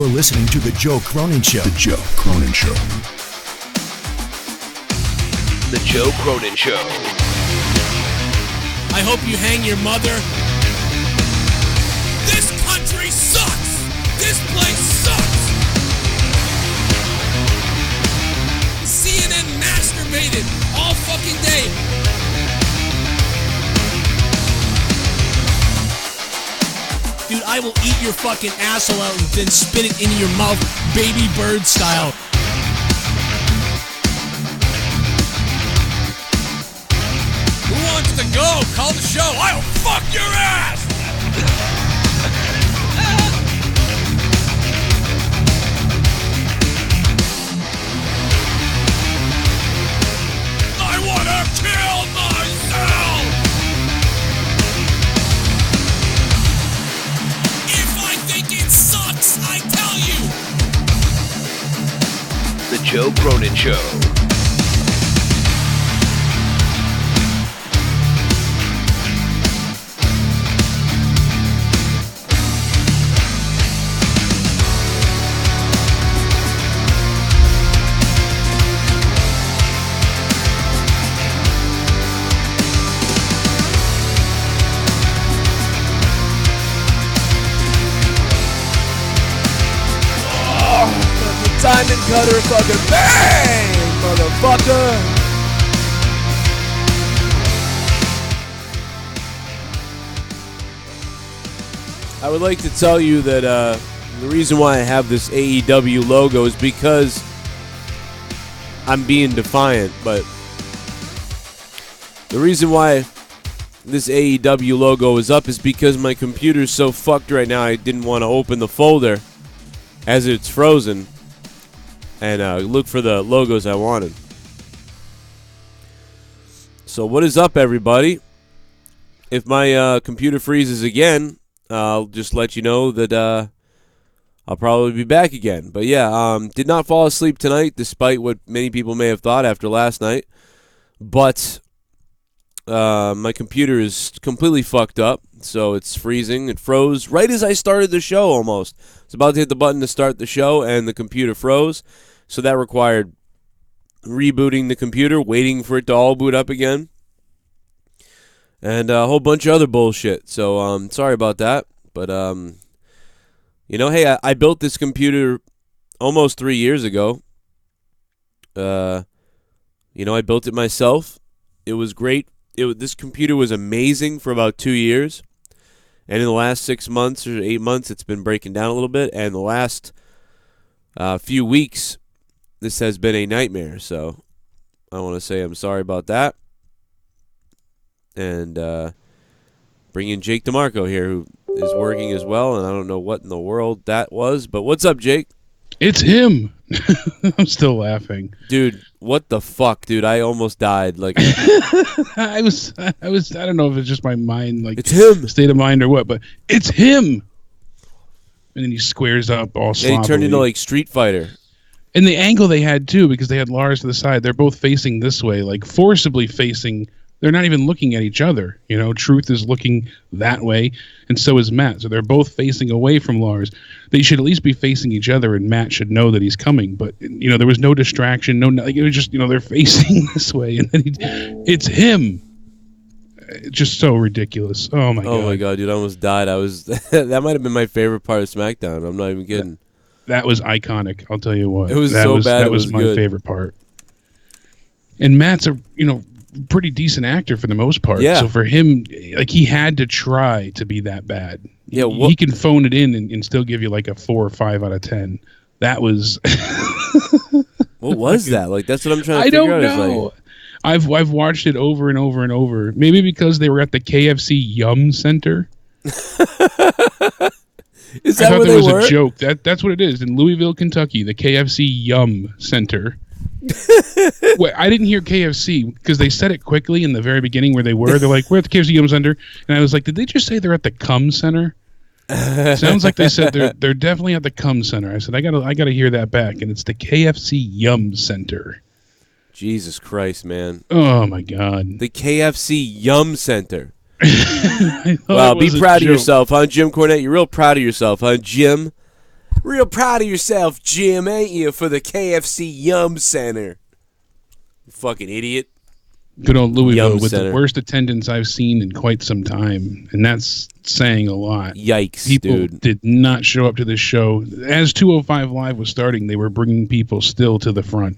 We're listening to The Joe Cronin Show. The Joe Cronin Show. The Joe Cronin Show. I hope you hang your mother. This country sucks! This place sucks! CNN masturbated all fucking day. Dude, I will eat your fucking asshole out and then spit it into your mouth, baby bird style. Who wants to go? Call the show. I'll fuck your ass! I want to kill myself! If I think it sucks, I tell you! The Joe Cronin Show. Diamond cutter fucking bang, motherfucker. I would like to tell you that the reason why I have this AEW logo is because I'm being defiant, but the reason why this AEW logo is up is because my computer's so fucked right now I didn't want to open the folder as it's frozen and look for the logos I wanted. So what is up, everybody? If my computer freezes again, I'll just let you know that I'll probably be back again. But yeah, did not fall asleep tonight, despite what many people may have thought after last night. But my computer is completely fucked up, so it's freezing. It froze right as I started the show almost. I was about to hit the button to start the show, and the computer froze. So that required rebooting the computer, waiting for it to all boot up again, and a whole bunch of other bullshit. So sorry about that. But, you know, hey, I built this computer almost 3 years ago. You know, I built it myself. It was great. This computer was amazing for about 2 years. And in the last 6 months or 8 months, it's been breaking down a little bit. And the last few weeks, this has been a nightmare. So I want to say I'm sorry about that. And bring in Jake DeMarco here, who is working as well. And I don't know what in the world that was. But what's up, Jake? It's him. I'm still laughing. Dude, what the fuck, dude? I almost died. Like I don't know if it's just my mind, like it's him, state of mind or what, but it's him. And then he squares up all sloppily. And he turned into like Street Fighter. And the angle they had too, because they had Lars to the side, they're both facing this way, like forcibly facing. They're not even looking at each other. You know, Truth is looking that way, and so is Matt. So they're both facing away from Lars. They should at least be facing each other, and Matt should know that he's coming. But, you know, there was no distraction. Like, it was just, you know, they're facing this way, and then it's him. It's just so ridiculous. Oh, my God. Oh, my God, dude. I almost died. That might have been my favorite part of SmackDown. I'm not even kidding. That was iconic. I'll tell you what. It was so bad. That was my favorite part. And Matt's a, you know, pretty decent actor for the most part. Yeah. So for him, like, he had to try to be that bad. Yeah. He can phone it in and still give you like a 4 or 5 out of 10. That was. What was that? Like, that's what I'm trying to figure out. I don't know. Like, I've watched it over and over and over. Maybe because they were at the KFC Yum Center. Is that where they were? Was a joke. That's what it is in Louisville, Kentucky. The KFC Yum Center. Wait, I didn't hear KFC because they said it quickly in the very beginning where they were. They're like, we're at the KFC Yum Center. And I was like, did they just say they're at the Cum Center? Sounds like they said they're definitely at the Cum Center. I said, I gotta hear that back. And it's the KFC Yum Center. Jesus Christ, man. Oh, my God. The KFC Yum Center. Wow, be proud of yourself, huh, Jim Cornette? You're real proud of yourself, huh, Jim? Real proud of yourself, Jim, ain't you, for the KFC Yum Center? You fucking idiot. Good old Louisville with Center. the worst attendance I've seen in quite some time, and that's saying a lot. Yikes, people dude. did not show up to this show. As 205 Live was starting, they were bringing people still to the front.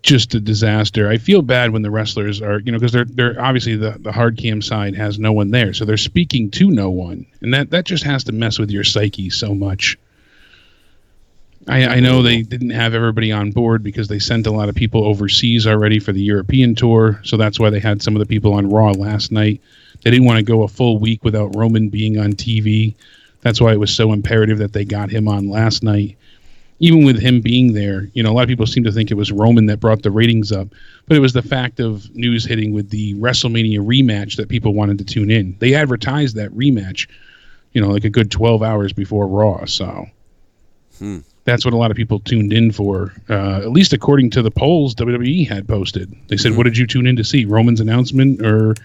Just a disaster. I feel bad when the wrestlers are, because they're obviously the hard cam side has no one there, so they're speaking to no one, and that just has to mess with your psyche so much. I know they didn't have everybody on board because they sent a lot of people overseas already for the European tour, so that's why they had some of the people on Raw last night. They didn't want to go a full week without Roman being on TV. That's why it was so imperative that they got him on last night. Even with him being there, a lot of people seem to think it was Roman that brought the ratings up, but it was the fact of news hitting with the WrestleMania rematch that people wanted to tune in. They advertised that rematch, like a good 12 hours before Raw, so... That's what a lot of people tuned in for, at least according to the polls WWE had posted. They said, what did you tune in to see? Roman's announcement or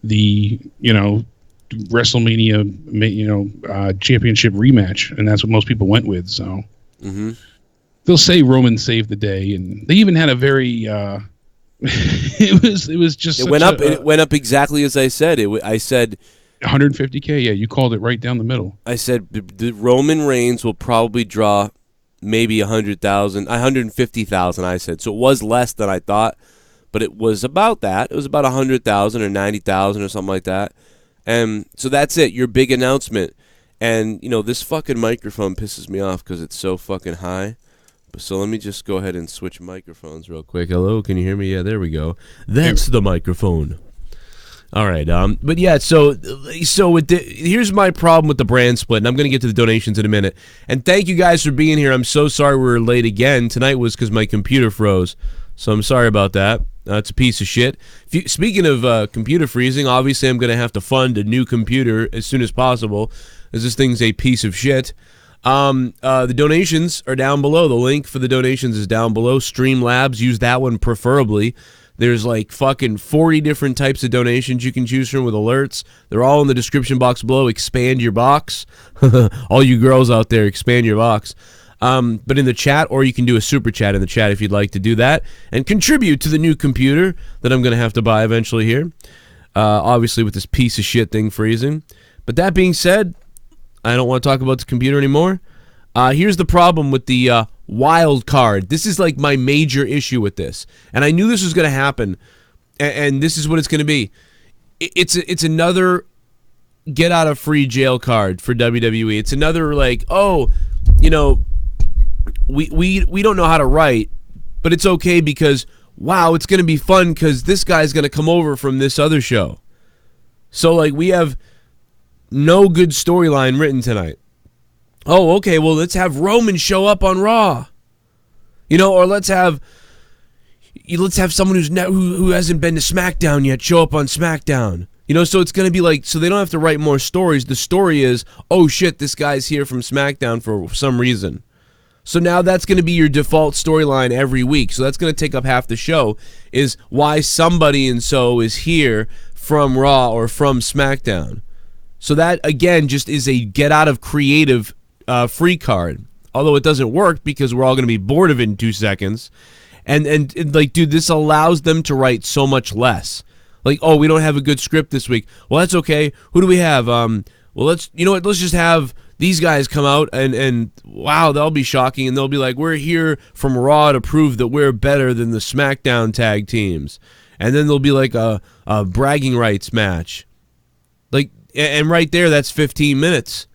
the, WrestleMania, championship rematch? And that's what most people went with. So they'll say Roman saved the day. And they even had a very, it was just, it went up exactly as I said. I said, 150K. Yeah. You called it right down the middle. I said the Roman Reigns will probably draw maybe 100,000, 150,000, I said. So it was less than I thought, but it was about that. It was about 100,000 or 90,000 or something like that. And so that's it, your big announcement. And, this fucking microphone pisses me off because it's so fucking high. So let me just go ahead and switch microphones real quick. Hello, can you hear me? Yeah, there we go. That's the microphone. All right, but yeah, so here's my problem with the brand split, and I'm going to get to the donations in a minute. And thank you guys for being here. I'm so sorry we were late again. Tonight was because my computer froze, so I'm sorry about that. It's a piece of shit. Speaking of computer freezing, obviously I'm going to have to fund a new computer as soon as possible, as this thing's a piece of shit. The donations are down below. The link for the donations is down below. Streamlabs, use that one preferably. There's like fucking 40 different types of donations you can choose from with alerts. They're all in the description box below. Expand your box. All you girls out there, expand your box. But in the chat, or you can do a super chat in the chat if you'd like to do that and contribute to the new computer that I'm going to have to buy eventually here. Obviously with this piece of shit thing freezing. But that being said, I don't want to talk about the computer anymore. Here's the problem with the wild card. This is like my major issue with this, and I knew this was going to happen, and this is what it's going to be. It's another get out of free jail card for WWE. It's another like, we don't know how to write, but it's okay because wow, it's going to be fun because this guy's going to come over from this other show. So like we have no good storyline written tonight. Oh, okay, well, let's have Roman show up on Raw. Or let's have someone who hasn't been to SmackDown yet show up on SmackDown. So it's going to be like, so they don't have to write more stories. The story is, oh shit, this guy's here from SmackDown for some reason. So now that's going to be your default storyline every week. So that's going to take up half the show, is why somebody and so is here from Raw or from SmackDown. So that, again, just is a get out of creative free card, although it doesn't work because we're all going to be bored of it in 2 seconds. And like, dude, this allows them to write so much less. Like, oh, we don't have a good script this week. Well, that's okay. Who do we have? Well, let's just have these guys come out and wow, they'll be shocking, and they'll be like, we're here from Raw to prove that we're better than the SmackDown tag teams. And then there'll be like a bragging rights match. Like, and right there, that's 15 minutes.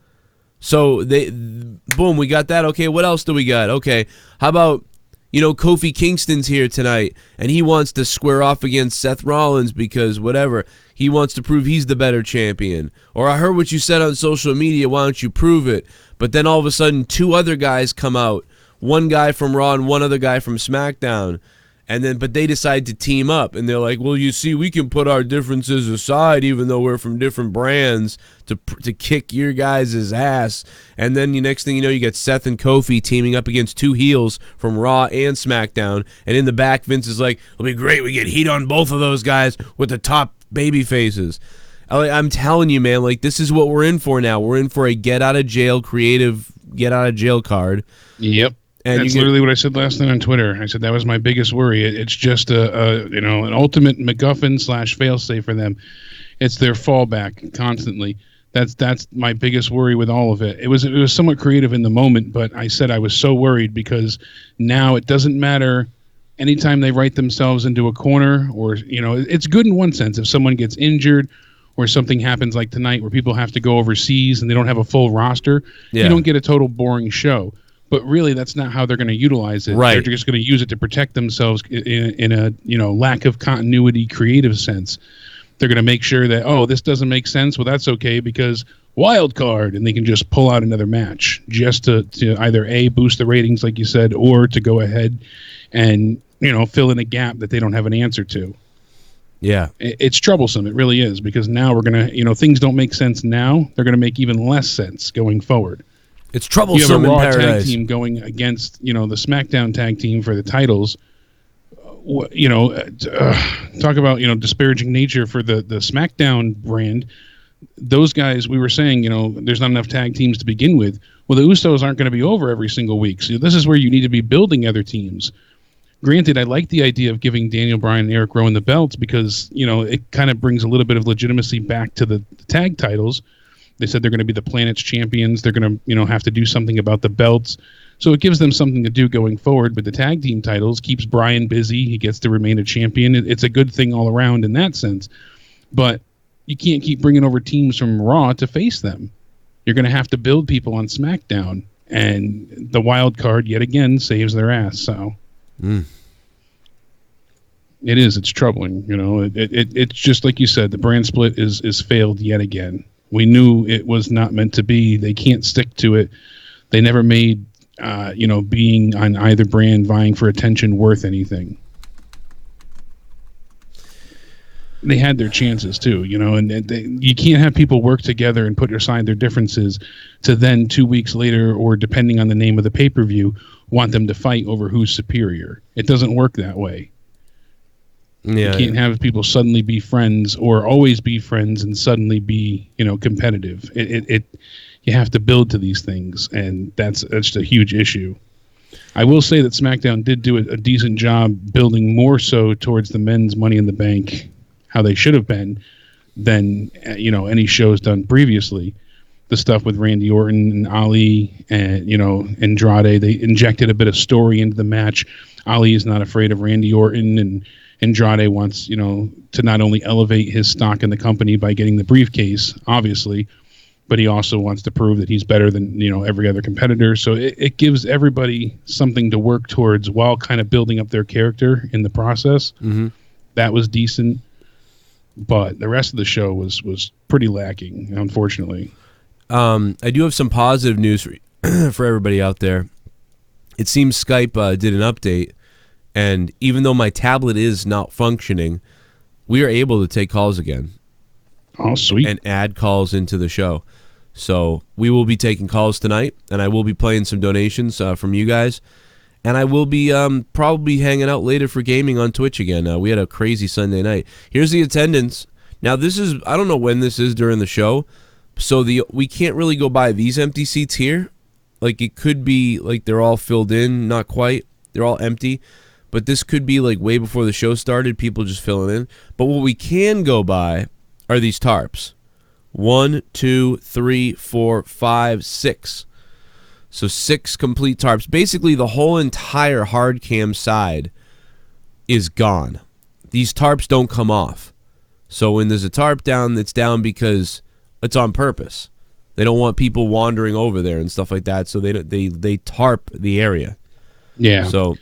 So boom, we got that. Okay, what else do we got? Okay, how about, Kofi Kingston's here tonight, and he wants to square off against Seth Rollins because whatever. He wants to prove he's the better champion. Or I heard what you said on social media, why don't you prove it? But then all of a sudden, 2 other guys come out. One guy from Raw and one other guy from SmackDown. But they decide to team up, and they're like, well, you see, we can put our differences aside even though we're from different brands to kick your guys' ass. And then the next thing you know, you get Seth and Kofi teaming up against 2 heels from Raw and SmackDown. And in the back, Vince is like, it'll be great. We get heat on both of those guys with the top baby faces. I'm telling you, man, like, this is what we're in for now. We're in for a get-out-of-jail creative get out of jail card. Yep. And that's literally what I said last night on Twitter. I said that was my biggest worry. It's just an ultimate MacGuffin / failsafe for them. It's their fallback constantly. That's my biggest worry with all of it. It was somewhat creative in the moment, but I said I was so worried because now it doesn't matter. Anytime they write themselves into a corner, or it's good in one sense. If someone gets injured or something happens like tonight where people have to go overseas and they don't have a full roster, you don't get a total boring show. But really, that's not how they're going to utilize it. Right. They're just going to use it to protect themselves in a lack of continuity creative sense. They're going to make sure that, this doesn't make sense. Well, that's okay because wild card, and they can just pull out another match just to either A, boost the ratings, like you said, or to go ahead and fill in a gap that they don't have an answer to. Yeah. It's troublesome. It really is, because now we're going to, things don't make sense now. They're going to make even less sense going forward. It's troublesome. You have a Raw in paradise. tag team going against, the SmackDown tag team for the titles. Talk about, disparaging nature for the SmackDown brand. Those guys, we were saying, there's not enough tag teams to begin with. Well, the Usos aren't going to be over every single week. So this is where you need to be building other teams. Granted, I like the idea of giving Daniel Bryan and Eric Rowan the belts because, it kind of brings a little bit of legitimacy back to the tag titles. They said they're going to be the Planet's champions. They're going to, have to do something about the belts. So it gives them something to do going forward. But the tag team titles keeps Bryan busy. He gets to remain a champion. It's a good thing all around in that sense. But you can't keep bringing over teams from Raw to face them. You're going to have to build people on SmackDown. And the wild card, yet again, saves their ass. So it is. It's troubling. It's just like you said, the brand split is failed yet again. We knew it was not meant to be. They can't stick to it. They never made, being on either brand vying for attention worth anything. They had their chances too, and you can't have people work together and put aside their differences to then 2 weeks later, or depending on the name of the pay-per-view, want them to fight over who's superior. It doesn't work that way. Yeah, you can't have people suddenly be friends or always be friends and suddenly be, competitive. You have to build to these things, and that's just a huge issue. I will say that SmackDown did do a decent job building more so towards the men's Money in the Bank, how they should have been, than any shows done previously. The stuff with Randy Orton and Ali and Andrade, they injected a bit of story into the match. Ali is not afraid of Randy Orton, and Andrade wants, to not only elevate his stock in the company by getting the briefcase, obviously, but he also wants to prove that he's better than, every other competitor. So it gives everybody something to work towards while kind of building up their character in the process. Mm-hmm. That was decent, but the rest of the show was pretty lacking, unfortunately. I do have some positive news for everybody out there. It seems Skype did an update, and even though my tablet is not functioning, we are able to take calls again. Oh, sweet. And add calls into the show. So we will be taking calls tonight, and I will be playing some donations from you guys. And I will be probably hanging out later for gaming on Twitch again. We had a crazy Sunday night. Here's the attendance. Now, this is, I don't know when this is during the show, so we can't really go by these empty seats here. Like, it could be like they're all filled in, not quite. They're all empty. But this could be like way before the show started, people just filling in. But what we can go by are these tarps. 1, 2, 3, 4, 5, 6. So 6 complete tarps. Basically, the whole entire hard cam side is gone. These tarps don't come off. So when there's a tarp down, it's down because it's on purpose. They don't want people wandering over there and stuff like that. So they tarp the area. Yeah. So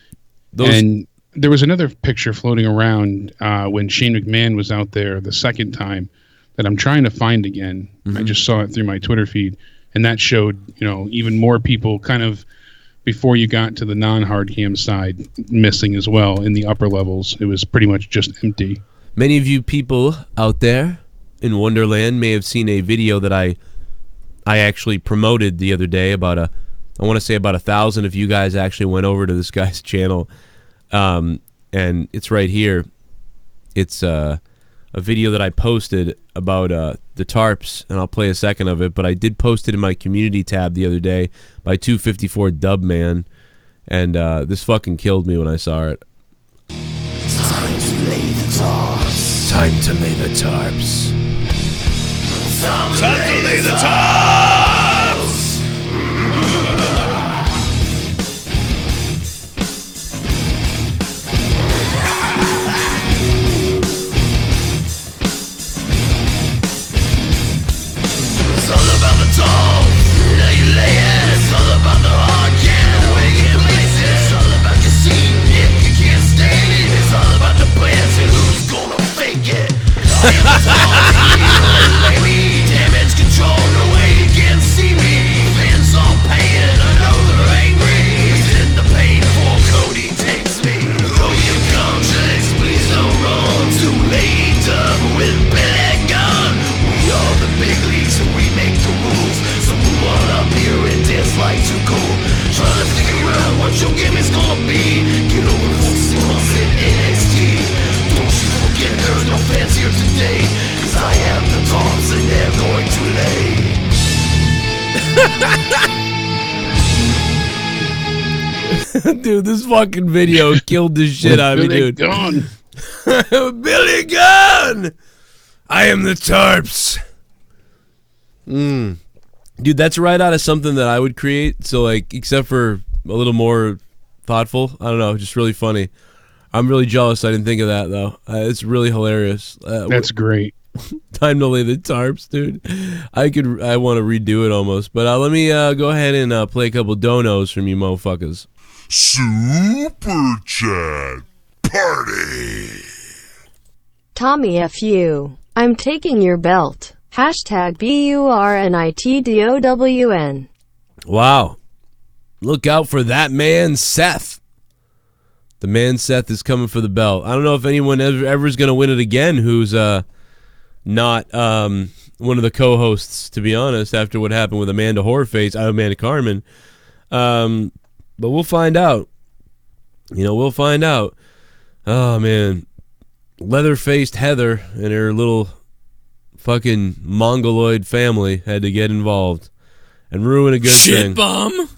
and there was another picture floating around when Shane McMahon was out there the second time that I'm trying to find again. Mm-hmm. I just saw it through my Twitter feed, and that showed, even more people kind of before you got to the non-hard cam side missing as well in the upper levels. It was pretty much just empty. Many of you people out there in Wonderland may have seen a video that I actually promoted the other day about I want to say about 1,000 of you guys actually went over to this guy's channel. And it's right here. It's a video that I posted about the tarps, and I'll play a second of it, but I did post it in my community tab the other day by 254 Dubman, and this fucking killed me when I saw it. Time to lay the tarps. Time to lay the tarps. Time to lay the tarps. It's all about the tall, now you lay it. It's all about the hard can, where you can place it. It's all about your scene, if you can't stand it. It's all about the plans and who's gonna fake it. I am the tall, baby. Damage control, no way you can see me. Fans all paying, I know they're angry. It's in the pain before Cody takes me. Throw your contracts, please don't run. Too late, with Billy Gunn. We are the big leagues and we make the rules. So move on up here and dance like too cool. Trying to figure out what your gimmicks gonna be. Get over the 6 months in NXT. Don't you forget there's no fans here today. Cause I have the tops and they're going to lay. Dude, this fucking video killed the shit out of me, dude. Gone. Billy Gunn! I am the tarps. Dude, that's right out of something that I would create. So, like, except for a little more thoughtful. I don't know, just really funny. I'm really jealous I didn't think of that, though. It's really hilarious. That's great. Time to lay the tarps, dude. I want to redo it almost. But let me go ahead and play a couple donos from you motherfuckers. Super Chat Party. Tommy F.U. I'm taking your belt. Hashtag BURNITDOWN. Wow. Look out for that man, Seth. The man, Seth, is coming for the belt. I don't know if anyone ever is going to win it again who's not one of the co-hosts, to be honest, after what happened with Amanda Carmen. But we'll find out. We'll find out. Oh, man. Leather-faced Heather and her little fucking mongoloid family had to get involved and ruin a good thing. Shit bomb.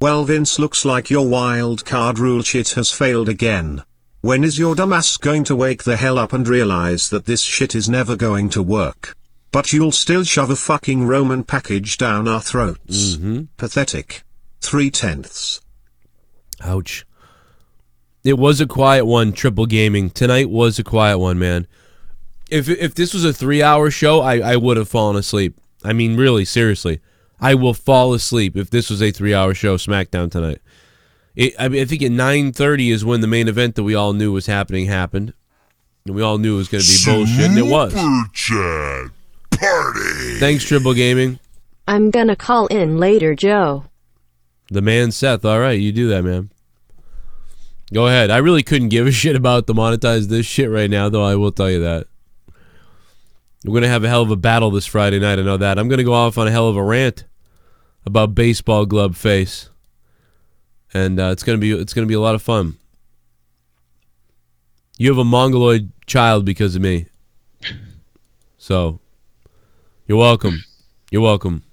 Well, Vince, looks like your wild card rule shit has failed again. When is your dumbass going to wake the hell up and realize that this shit is never going to work? But you'll still shove a fucking Roman package down our throats. Pathetic. 3/10. Ouch. It was a quiet one, Triple Gaming. Tonight was a quiet one, man. If this was a 3-hour show, I would have fallen asleep. I mean, really, seriously. I will fall asleep if this was a 3-hour show, SmackDown tonight. I think at 9:30 is when the main event that we all knew was happening happened. And we all knew it was going to be bullshit, and it was. Super Chat Party. Thanks, Triple Gaming. I'm gonna call in later, Joe. The man, Seth. All right, you do that, man. Go ahead. I really couldn't give a shit about the monetize this shit right now, though I will tell you that. We're going to have a hell of a battle this Friday night, I know that. I'm going to go off on a hell of a rant about baseball glove face. And it's going to be a lot of fun. You have a mongoloid child because of me. So, you're welcome. You're welcome.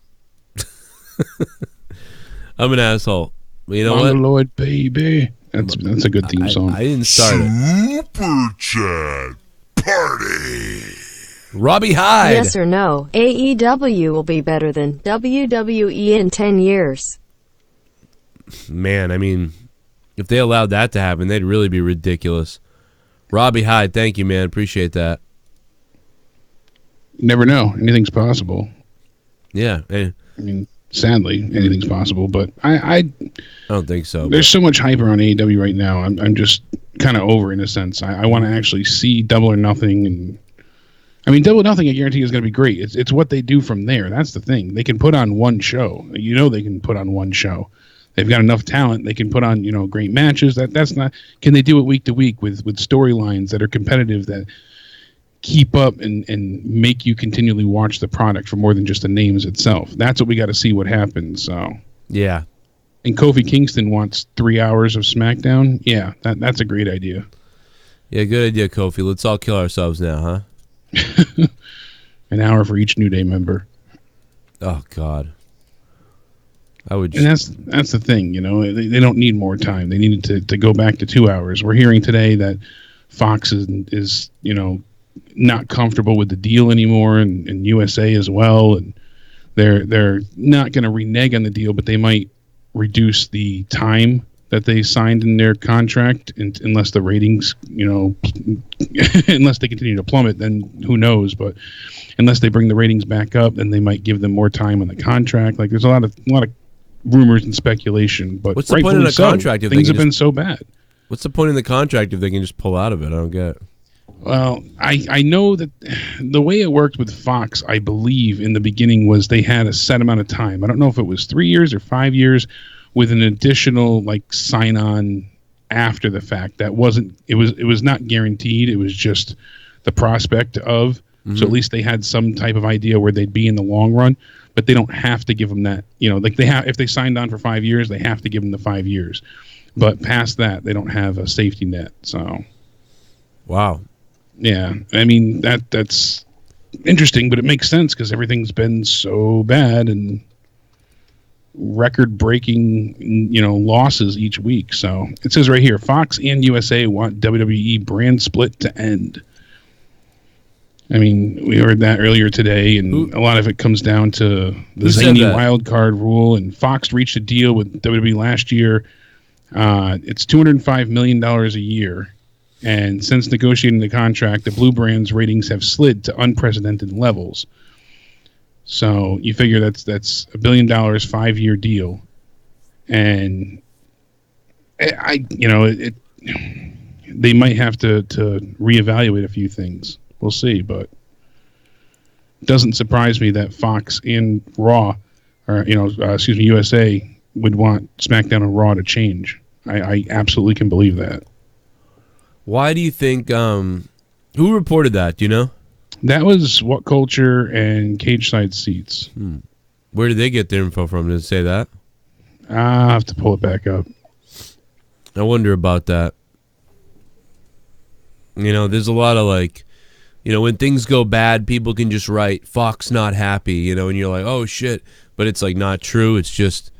I'm an asshole. But you know what? Mongoloid baby. That's a good theme song. I didn't start it. Super Chat Party. Robbie Hyde. Yes or no, AEW will be better than WWE in 10 years. Man, I mean, if they allowed that to happen, they'd really be ridiculous. Robbie Hyde, thank you, man. Appreciate that. You never know. Anything's possible. Yeah. I mean, sadly, anything's possible, but I don't think so. There's so much hype around AEW right now. I'm just kind of over, in a sense. I want to actually see Double or Nothing, and I mean, Double or Nothing, I guarantee, is going to be great. It's what they do from there. That's the thing. They can put on one show. They can put on one show. They've got enough talent. They can put on great matches. That's not. Can they do it week to week with storylines that are competitive, that keep up and make you continually watch the product for more than just the names itself? That's what we got to see what happens. So yeah. And Kofi Kingston wants 3 hours of SmackDown. Yeah, that's a great idea. Yeah, good idea, Kofi. Let's all kill ourselves now, huh? An hour for each New Day member. Oh God. I would. And that's the thing, you know. They don't need more time. They needed to go back to 2 hours. We're hearing today that Fox is you know, not comfortable with the deal anymore, and USA as well, and they're not going to renege on the deal, but they might reduce the time that they signed in their contract, unless the ratings, you know, unless they continue to plummet, then who knows? But unless they bring the ratings back up, then they might give them more time on the contract. Like, there's a lot of rumors and speculation. But what's the point of the contract if things have been so bad? What's the point in the contract if they can just pull out of it? I don't get it. Well, I know that the way it worked with Fox, I believe in the beginning, was they had a set amount of time. I don't know if it was 3 years or 5 years, with an additional like sign on after the fact. That wasn't. It was not guaranteed. It was just the prospect of. Mm-hmm. So at least they had some type of idea where they'd be in the long run. But they don't have to give them that. You know, like if they signed on for 5 years, they have to give them the 5 years. But past that, they don't have a safety net. So, wow. Yeah, I mean that's interesting, but it makes sense because everything's been so bad and record-breaking, you know, losses each week. So it says right here, Fox and USA want WWE brand split to end. I mean, we heard that earlier today, and a lot of it comes down to the zany wild card rule. And Fox reached a deal with WWE last year. It's $205 million a year. And since negotiating the contract, the Blue Brand's ratings have slid to unprecedented levels. So you figure that's $1 billion, 5-year deal, and they might have to reevaluate a few things. We'll see, but it doesn't surprise me that Fox and Raw, or USA, would want SmackDown and Raw to change. I absolutely can believe that. Why do you think? Who reported that? Do you know? That was What Culture and Cage Side Seats. Where did they get their info from? Did it say that? I'll have to pull it back up. I wonder about that. You know, there's a lot of like, you know, when things go bad, people can just write Fox not happy, you know, and you're like, oh shit, but it's like not true. It's just,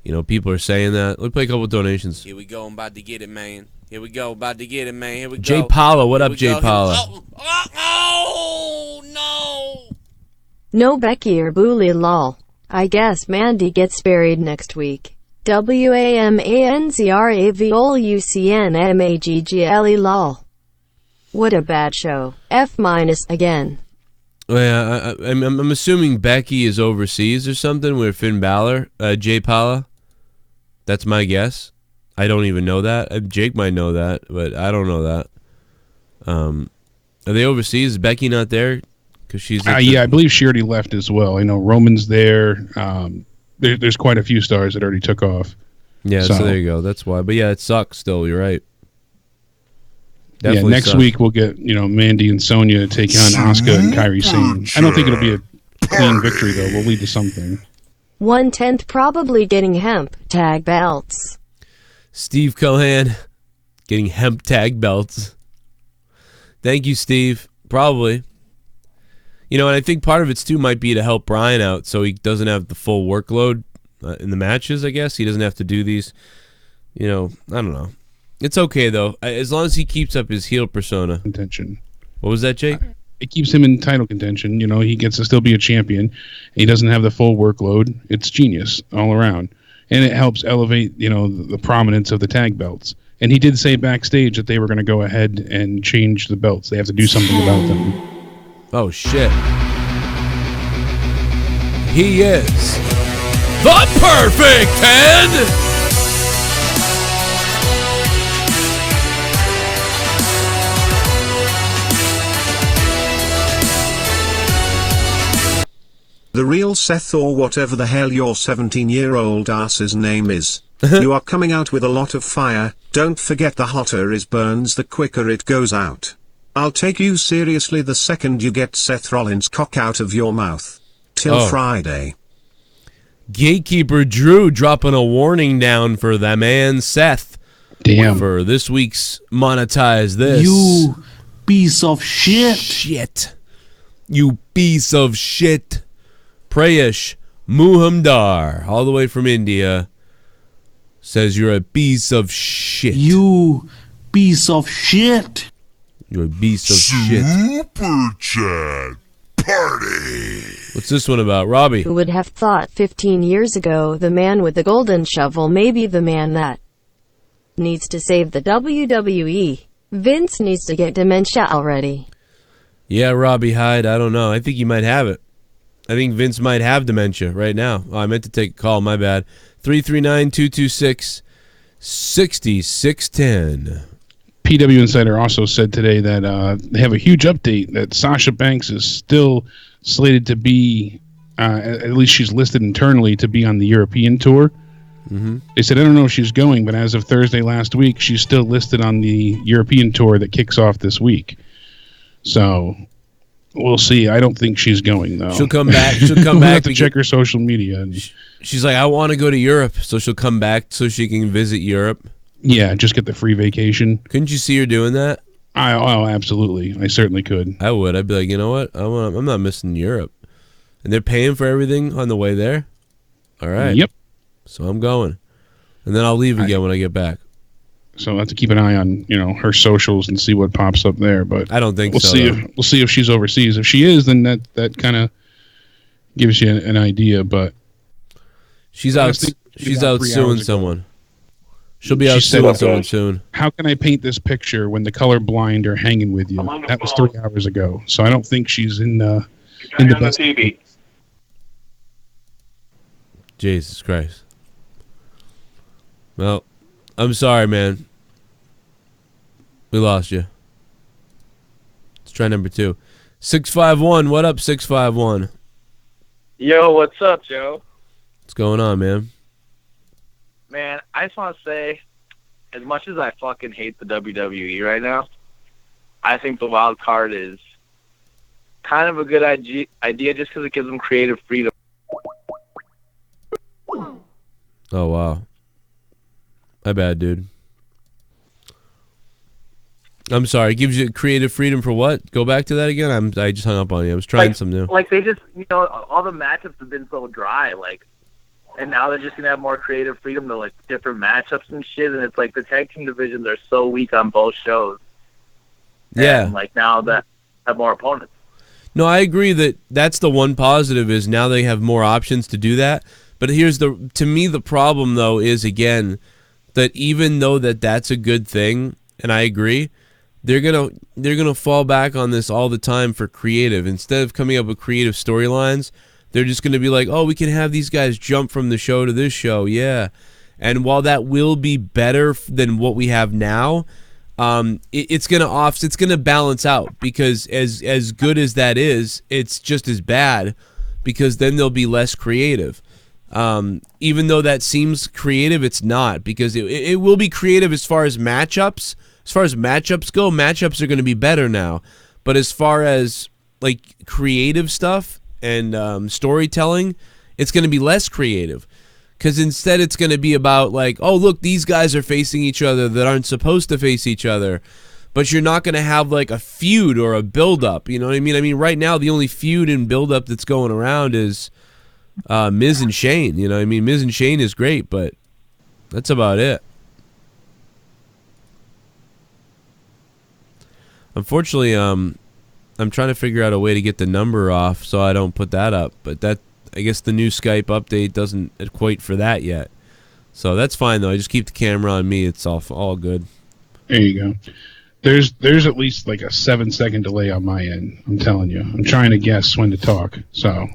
you know, people are saying that. Let's play a couple of donations. Here we go. I'm about to get it, man. Here we go. About to get it, man. Here we go. Jay Paula, what up, Jay Paula? Oh, no. No Becky or Bully lol. I guess Mandy gets buried next week. WAMANZRAVOLUCNMAGGLE lol. What a bad show. F- again. Well, yeah, I'm assuming Becky is overseas or something with Finn Balor, Jay Paula. That's my guess. I don't even know that. Jake might know that, but I don't know that. Are they overseas? Is Becky not there? Because she's yeah, I believe she already left as well. I know Roman's there. There's quite a few stars that already took off. Yeah, so there you go. That's why. But yeah, it sucks still. You're right. Definitely next week we'll get Mandy and Sonya taking on Asuka and Kairi Sane. I don't think it'll be a clean victory though. We'll lead to something. 1/10 probably getting hemp tag belts. Steve Cohan getting hemp tag belts. Thank you, Steve. Probably. You know, and I think part of it too might be to help Brian out so he doesn't have the full workload in the matches, I guess. He doesn't have to do these, you know, I don't know. It's okay, though, as long as he keeps up his heel persona. Contention. What was that, Jake? It keeps him in title contention. You know, he gets to still be a champion. He doesn't have the full workload. It's genius all around. And it helps elevate, you know, the prominence of the tag belts. And he did say backstage that they were going to go ahead and change the belts. They have to do something about them. Oh, shit. He is the perfect 10! The real Seth, or whatever the hell your 17-year-old ass's name is. You are coming out with a lot of fire. Don't forget, the hotter it burns, the quicker it goes out. I'll take you seriously the second you get Seth Rollins' cock out of your mouth. Till Friday. Gatekeeper Drew dropping a warning down for the man Seth. Damn. For this week's Monetize This. You piece of shit. Shit. You piece of shit. Prayesh Muhamdar, all the way from India, says you're a piece of shit. You piece of shit. You're a piece of shit. Super Chat Party. What's this one about, Robbie? Who would have thought 15 years ago the man with the golden shovel may be the man that needs to save the WWE? Vince needs to get dementia already. Yeah, Robbie Hyde, I don't know. I think he might have it. I think Vince might have dementia right now. Oh, I meant to take a call, my bad. 339-226-6610. PW Insider also said today that they have a huge update that Sasha Banks is still slated to be, at least she's listed internally, to be on the European tour. Mm-hmm. They said, I don't know if she's going, but as of Thursday last week, she's still listed on the European tour that kicks off this week. So we'll see. I don't think she's going, though. She'll come back. She'll come We'll back have to check her social media. She's like, I want to go to Europe, so she'll come back so she can visit Europe. Yeah, just get the free vacation. Couldn't you see her doing that? Oh, absolutely. I certainly could. I would. I'd be like, you know what? I'm not missing Europe. And they're paying for everything on the way there? All right. Yep. So I'm going. And then I'll leave again when I get back. So I'll have to keep an eye on, her socials and see what pops up there. But I don't think we'll so. We'll see if she's overseas. If she is, then that kind of gives you an idea. But she's out suing someone. She'll be out suing someone soon. How can I paint this picture when the colorblind are hanging with you? That was 3 hours ago. So I don't think she's in the best. TV. Jesus Christ. Well, I'm sorry, man. We lost you. Let's try number 2. 651. What up, 651? Yo, what's up, Joe? What's going on, man? Man, I just want to say, as much as I fucking hate the WWE right now, I think the wild card is kind of a good idea just because it gives them creative freedom. Oh, wow. My bad, dude. I'm sorry. It gives you creative freedom for what? Go back to that again? I just hung up on you. I was trying something new. Like, they just, all the matchups have been so dry, and now they're just going to have more creative freedom to, different matchups and shit, and it's like the tag team divisions are so weak on both shows. Yeah. And, now that have more opponents. No, I agree that's the one positive is now they have more options to do that. But to me, the problem, though, is, again, that even though that's a good thing, and I agree, they're gonna fall back on this all the time for creative. Instead of coming up with creative storylines, they're just gonna be like, oh, we can have these guys jump from the show to this show, yeah. And while that will be better than what we have now, it's gonna balance out, because as good as that is, it's just as bad, because then they'll be less creative. Even though that seems creative, it's not, because it will be creative as far as matchups. As far as matchups go, matchups are going to be better now. But as far as creative stuff and storytelling, it's going to be less creative, because instead it's going to be about oh, look, these guys are facing each other that aren't supposed to face each other. But you're not going to have a feud or a build-up. You know what I mean? I mean, right now the only feud and build-up that's going around is Miz and Shane. You know what I mean? Miz and Shane is great, but that's about it. Unfortunately, I'm trying to figure out a way to get the number off so I don't put that up. But I guess the new Skype update doesn't equate for that yet. So that's fine, though. I just keep the camera on me. It's all good. There you go. There's at least a 7-second delay on my end. I'm telling you. I'm trying to guess when to talk. So.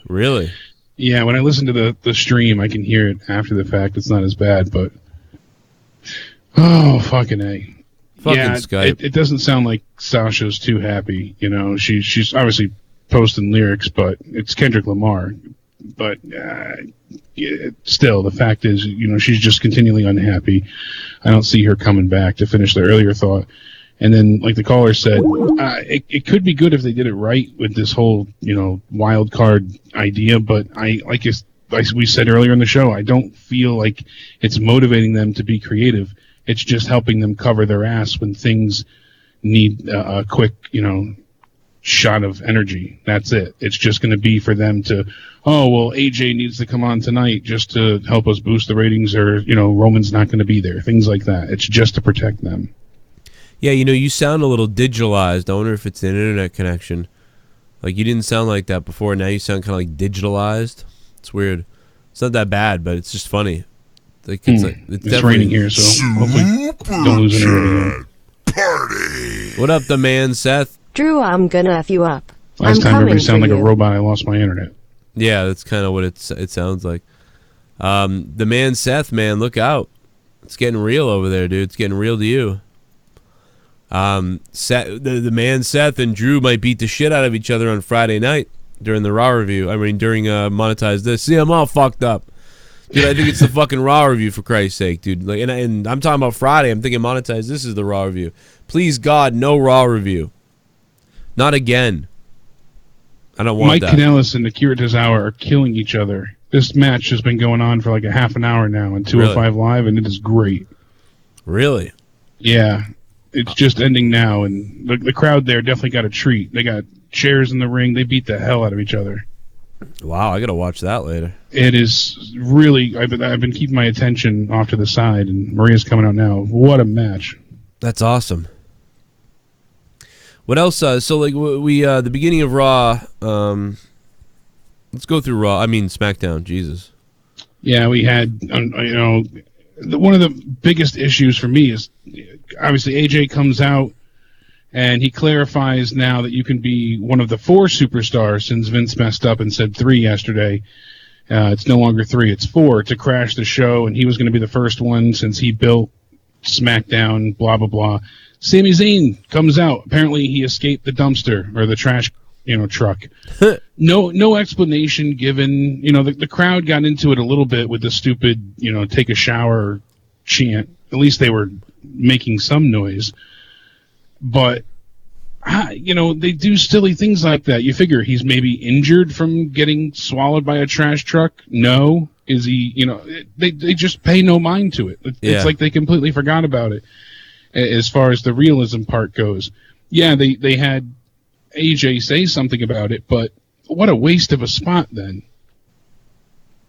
Really? Yeah, when I listen to the stream, I can hear it after the fact. It's not as bad, but oh, fucking A. Skype. It doesn't sound like Sasha's too happy. She's obviously posting lyrics, but it's Kendrick Lamar. But still, the fact is, she's just continually unhappy. I don't see her coming back. To finish the earlier thought. And then, like the caller said, it could be good if they did it right with this whole, wild card idea. But like we said earlier in the show, I don't feel like it's motivating them to be creative. It's just helping them cover their ass when things need a quick, shot of energy. That's it. It's just going to be for them to, oh, well, AJ needs to come on tonight just to help us boost the ratings, or, Roman's not going to be there. Things like that. It's just to protect them. Yeah, you sound a little digitalized. I wonder if it's an internet connection. Like, you didn't sound like that before. Now you sound kind of like digitalized. It's weird. It's not that bad, but it's just funny. Like, it's raining here, so hopefully don't lose any. Party. What up, the man, Seth? Drew, I'm gonna F you up. Last time everybody sounded like you. a robot. I lost my internet. Yeah, that's kind of what it sounds like. The man, Seth, man, look out. It's getting real over there, dude. It's getting real to you. The man, Seth, and Drew might beat the shit out of each other on Friday night during the Raw review. I mean, during Monetize This. See, I'm all fucked up. Dude, I think it's the fucking Raw review, for Christ's sake, dude. Like, and I'm talking about Friday. I'm thinking Monetize This is the Raw review. Please, God, no Raw review. Not again. I don't want Mike that. Kanellis and Akira Tozawa are killing each other. This match has been going on for like a half an hour now on 205 Live, and it is great. Really? Yeah. It's just ending now, and the crowd there definitely got a treat. They got chairs in the ring. They beat the hell out of each other. Wow, I gotta watch that later. It is really. I've been keeping my attention off to the side, and Maria's coming out now. What a match! That's awesome. What else? So like we the beginning of Raw. Let's go through Raw. I mean SmackDown. Jesus. Yeah, we had one of the biggest issues for me is obviously AJ comes out. And he clarifies now that you can be one of the 4 superstars, since Vince messed up and said 3 yesterday. It's no longer 3, it's 4, to crash the show. And he was going to be the first one since he built SmackDown, blah, blah, blah. Sami Zayn comes out. Apparently he escaped the dumpster or the trash truck. No explanation given. The crowd got into it a little bit with the stupid, take a shower chant. At least they were making some noise. But, they do silly things like that. You figure he's maybe injured from getting swallowed by a trash truck. No. Is he, they just pay no mind to it. It's like they completely forgot about it as far as the realism part goes. Yeah, they had AJ say something about it, but what a waste of a spot then.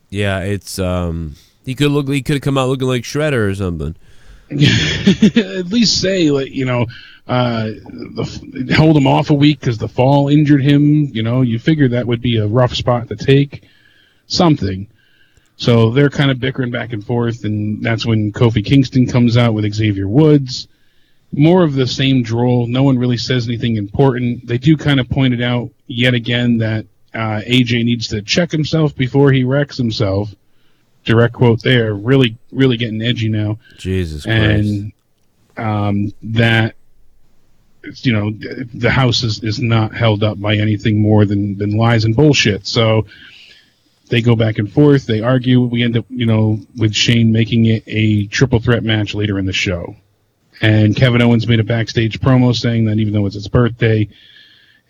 Yeah, it's, he could have come out looking like Shredder or something. At least say, like, hold him off a week because the fall injured him. You figure that would be a rough spot to take. Something. So they're kind of bickering back and forth, and that's when Kofi Kingston comes out with Xavier Woods. More of the same droll. No one really says anything important. They do kind of point it out yet again that AJ needs to check himself before he wrecks himself. Direct quote there. Really, really getting edgy now. Jesus Christ. And that, the house is not held up by anything more than lies and bullshit. So they go back and forth. They argue. We end up, with Shane making it a triple threat match later in the show. And Kevin Owens made a backstage promo saying that even though it's his birthday,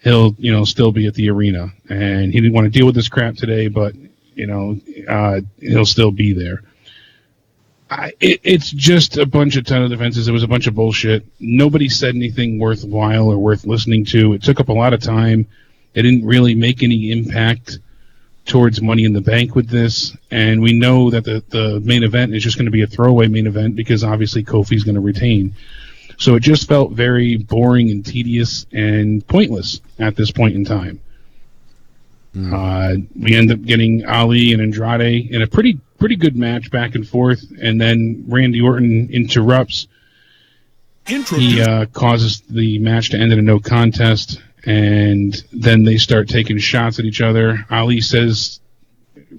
he'll, still be at the arena. And he didn't want to deal with this crap today, but he'll still be there. It's just a bunch of ton of defenses. It was a bunch of bullshit. Nobody said anything worthwhile or worth listening to. It took up a lot of time. It didn't really make any impact towards Money in the Bank with this. And we know that the main event is just going to be a throwaway main event because obviously Kofi's going to retain. So it just felt very boring and tedious and pointless at this point in time. We end up getting Ali and Andrade in a pretty good match back and forth, and then Randy Orton interrupts. He causes the match to end in a no contest, and then they start taking shots at each other. Ali says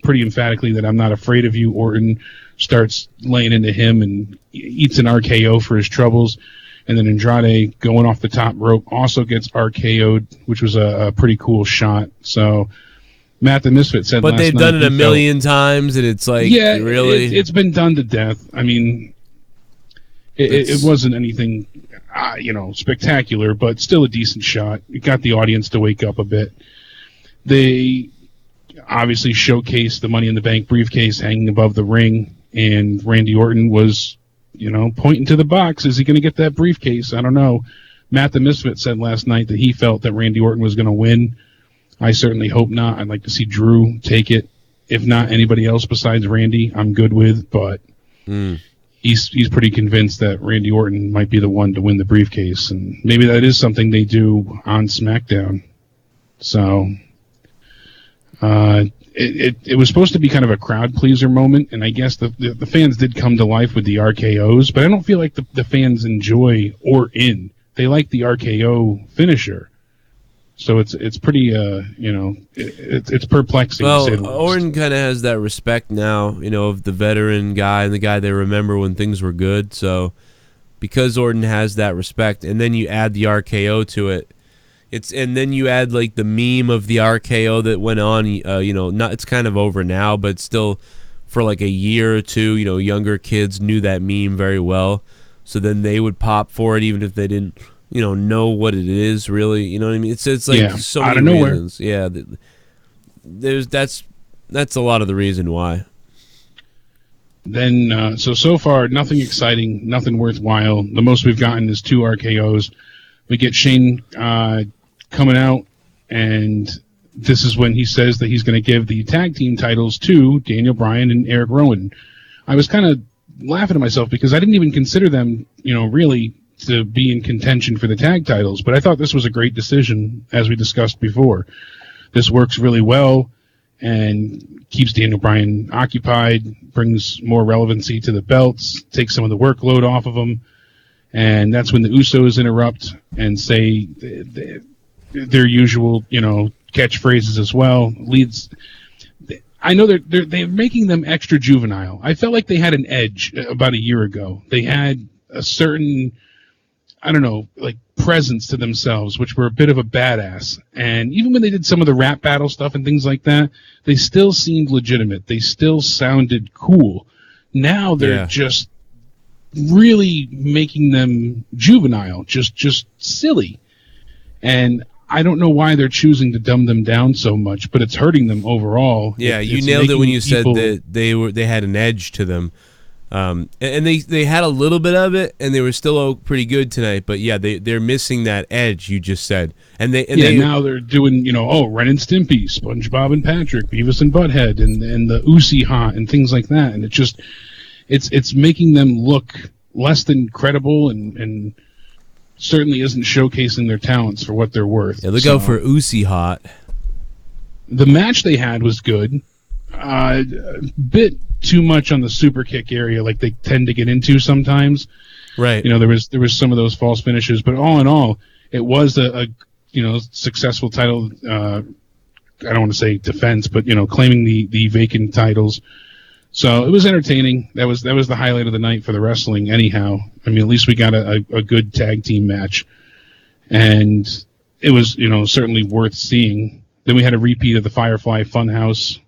pretty emphatically that I'm not afraid of you. Orton starts laying into him and eats an RKO for his troubles. And then Andrade, going off the top rope, also gets RKO'd, which was a pretty cool shot. So Matt the Misfit said but last they've night done it a million times, and it's like, yeah, really? It's been done to death. I mean, it wasn't anything, spectacular, but still a decent shot. It got the audience to wake up a bit. They obviously showcased the Money in the Bank briefcase hanging above the ring, and Randy Orton was, pointing to the box. Is he going to get that briefcase? I don't know. Matt the Misfit said last night that he felt that Randy Orton was going to win. I certainly hope not. I'd like to see Drew take it. If not anybody else besides Randy, I'm good with. But he's pretty convinced that Randy Orton might be the one to win the briefcase, and maybe that is something they do on SmackDown. So it was supposed to be kind of a crowd pleaser moment, and I guess the fans did come to life with the RKOs, but I don't feel like the fans enjoy Orton. They like the RKO finisher. So it's pretty, it's perplexing. Well, to say the least. Orton kind of has that respect now, of the veteran guy and the guy they remember when things were good. So because Orton has that respect, and then you add the RKO to it, and then you add like the meme of the RKO that went on. It's kind of over now, but still for like a year or two, younger kids knew that meme very well. So then they would pop for it even if they didn't. Know what it is really. You know what I mean? It's like so many reasons. Yeah, that's a lot of the reason why. Then so far nothing exciting, nothing worthwhile. The most we've gotten is 2 RKOs. We get Shane coming out, and this is when he says that he's going to give the tag team titles to Daniel Bryan and Eric Rowan. I was kind of laughing at myself because I didn't even consider them, really to be in contention for the tag titles, but I thought this was a great decision, as we discussed before. This works really well and keeps Daniel Bryan occupied, brings more relevancy to the belts, takes some of the workload off of them, and that's when the Usos interrupt and say their usual, catchphrases as well. I know they're making them extra juvenile. I felt like they had an edge about a year ago. They had a certain, presence to themselves, which were a bit of a badass. And even when they did some of the rap battle stuff and things like that, they still seemed legitimate. They still sounded cool. Now they're just really making them juvenile, just silly. And I don't know why they're choosing to dumb them down so much, but it's hurting them overall. Yeah, you nailed it when you said that they had an edge to them. And they had a little bit of it, and they were still pretty good tonight. But yeah, they're missing that edge you just said. And now they're doing Ren and Stimpy, SpongeBob and Patrick, Beavis and Butthead, and the Uzi Hot and things like that. And it's making them look less than credible, and certainly isn't showcasing their talents for what they're worth. Yeah, look out for Uzi Hot. The match they had was good. A bit too much on the super kick area, like they tend to get into sometimes. Right. There was some of those false finishes, but all in all, it was a successful title. I don't want to say defense, but claiming the vacant titles. So it was entertaining. That was the highlight of the night for the wrestling. Anyhow, I mean, at least we got a good tag team match, and it was certainly worth seeing. Then we had a repeat of the Firefly Funhouse.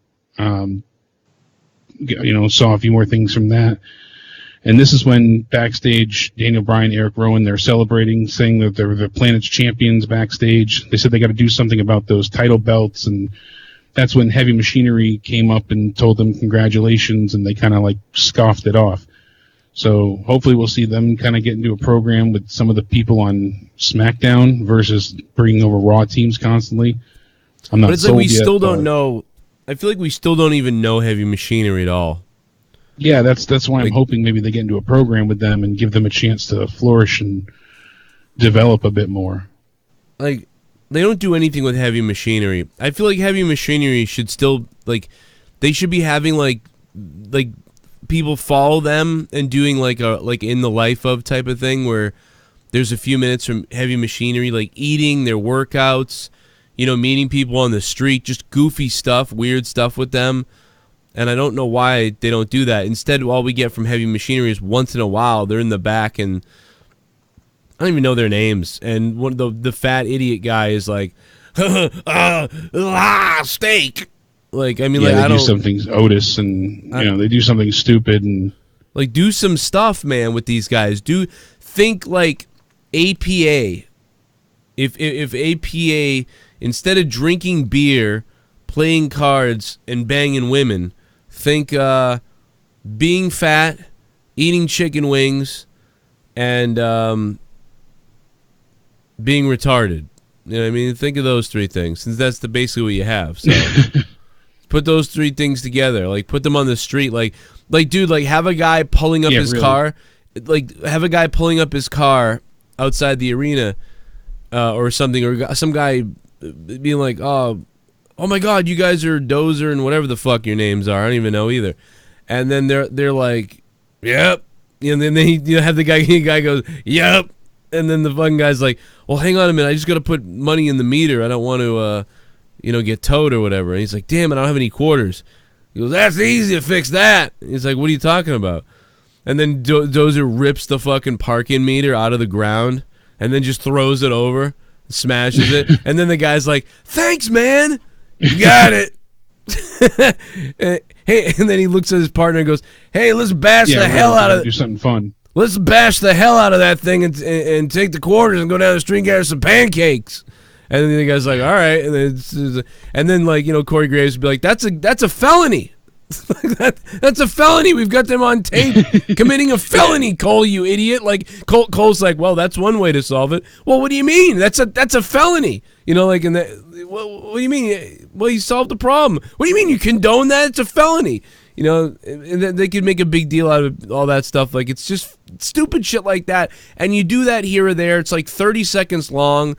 Saw a few more things from that. And this is when backstage, Daniel Bryan, Eric Rowan, they're celebrating, saying that they're the planet's champions backstage. They said they got to do something about those title belts, and that's when Heavy Machinery came up and told them congratulations, and they kind of scoffed it off. So hopefully we'll see them kind of get into a program with some of the people on SmackDown versus bringing over Raw teams constantly. I'm not. But it's we still don't know. I feel like we still don't even know Heavy Machinery at all. Yeah, that's why I'm hoping maybe they get into a program with them and give them a chance to flourish and develop a bit more. They don't do anything with Heavy Machinery. I feel like Heavy Machinery should still they should be having like people follow them and doing a in the life of type of thing where there's a few minutes from Heavy Machinery eating their workouts. Meeting people on the street, just goofy stuff, weird stuff with them. And I don't know why they don't do that. Instead, all we get from Heavy Machinery is once in a while, they're in the back, and I don't even know their names. And one of the fat idiot guy is like, steak. They do something, Otis, and, they do something stupid. And do some stuff, man, with these guys. Think APA. If APA... Instead of drinking beer, playing cards, and banging women, think being fat, eating chicken wings, and being retarded. You know what I mean? Think of those three things, since that's basically what you have. So put those three things together. Like, put them on the street. Like, dude, like, have a guy pulling up his car. Like, have a guy pulling up his car outside the arena or something. Or some guy being like, oh my God, you guys are Dozer and whatever the fuck your names are. I don't even know either. And then they're like, yep. And then they have the guy goes, yep. And then the fucking guy's like, well, hang on a minute. I just got to put money in the meter. I don't want to, get towed or whatever. And he's like, damn, I don't have any quarters. He goes, that's easy to fix that. And he's like, what are you talking about? And then Dozer rips the fucking parking meter out of the ground and then just throws it over, smashes it. And then the guy's like, thanks, man. You got it. Hey, and then he looks at his partner and goes, hey, let's bash the hell out of it. Do something fun. Let's bash the hell out of that thing and take the quarters and go down the street and get us some pancakes. And then the guy's like, all right. And then like, Corey Graves would be like, that's a felony. That's a felony. We've got them on tape committing a felony, Cole, you idiot. Like, Cole's like, well, that's one way to solve it. Well, what do you mean? That's a felony. What do you mean? Well, you solved the problem. What do you mean you condone that? It's a felony. And they could make a big deal out of all that stuff. Like, it's just stupid shit like that. And you do that here or there. It's like 30 seconds long.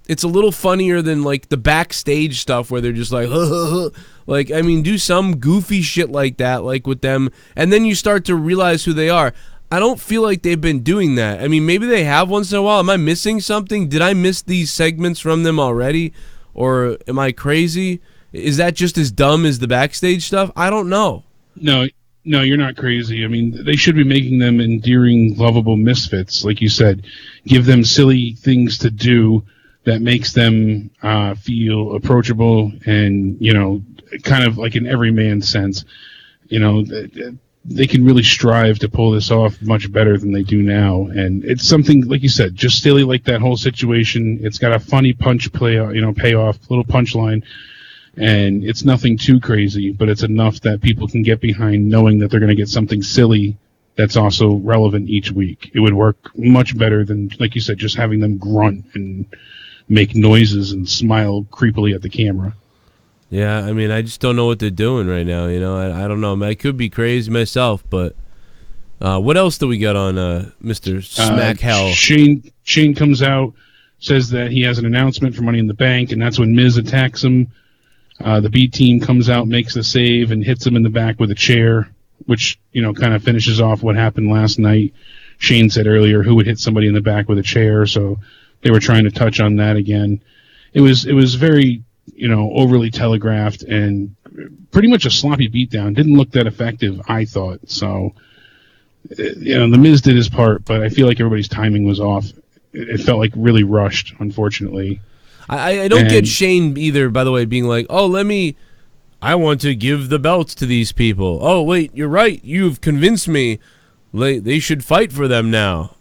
It's a little funnier than, like, the backstage stuff where they're just like, like, I mean, do some goofy shit like that, like with them. And then you start to realize who they are. I don't feel like they've been doing that. I mean, maybe they have once in a while. Am I missing something? Did I miss these segments from them already? Or am I crazy? Is that just as dumb as the backstage stuff? I don't know. No, you're not crazy. I mean, they should be making them endearing, lovable misfits, like you said. Give them silly things to do that makes them feel approachable and, kind of like in everyman sense. They can really strive to pull this off much better than they do now. And it's something, like you said, just silly like that whole situation. It's got a funny payoff, little punchline. And it's nothing too crazy, but it's enough that people can get behind knowing that they're going to get something silly that's also relevant each week. It would work much better than, like you said, just having them grunt and make noises and smile creepily at the camera. Yeah, I mean, I just don't know what they're doing right now. I don't know. I mean, I could be crazy myself, but what else do we got on Mr. Smack Hell? Shane comes out, says that he has an announcement for Money in the Bank, and that's when Miz attacks him. The B team comes out, makes the save, and hits him in the back with a chair, which, kind of finishes off what happened last night. Shane said earlier who would hit somebody in the back with a chair, so they were trying to touch on that again. It was very, overly telegraphed and pretty much a sloppy beatdown. Didn't look that effective, I thought. So, the Miz did his part, but I feel like everybody's timing was off. It felt like really rushed, unfortunately. I don't get Shane either, by the way, being like, I want to give the belts to these people. Oh, wait, you're right. You've convinced me. They should fight for them now.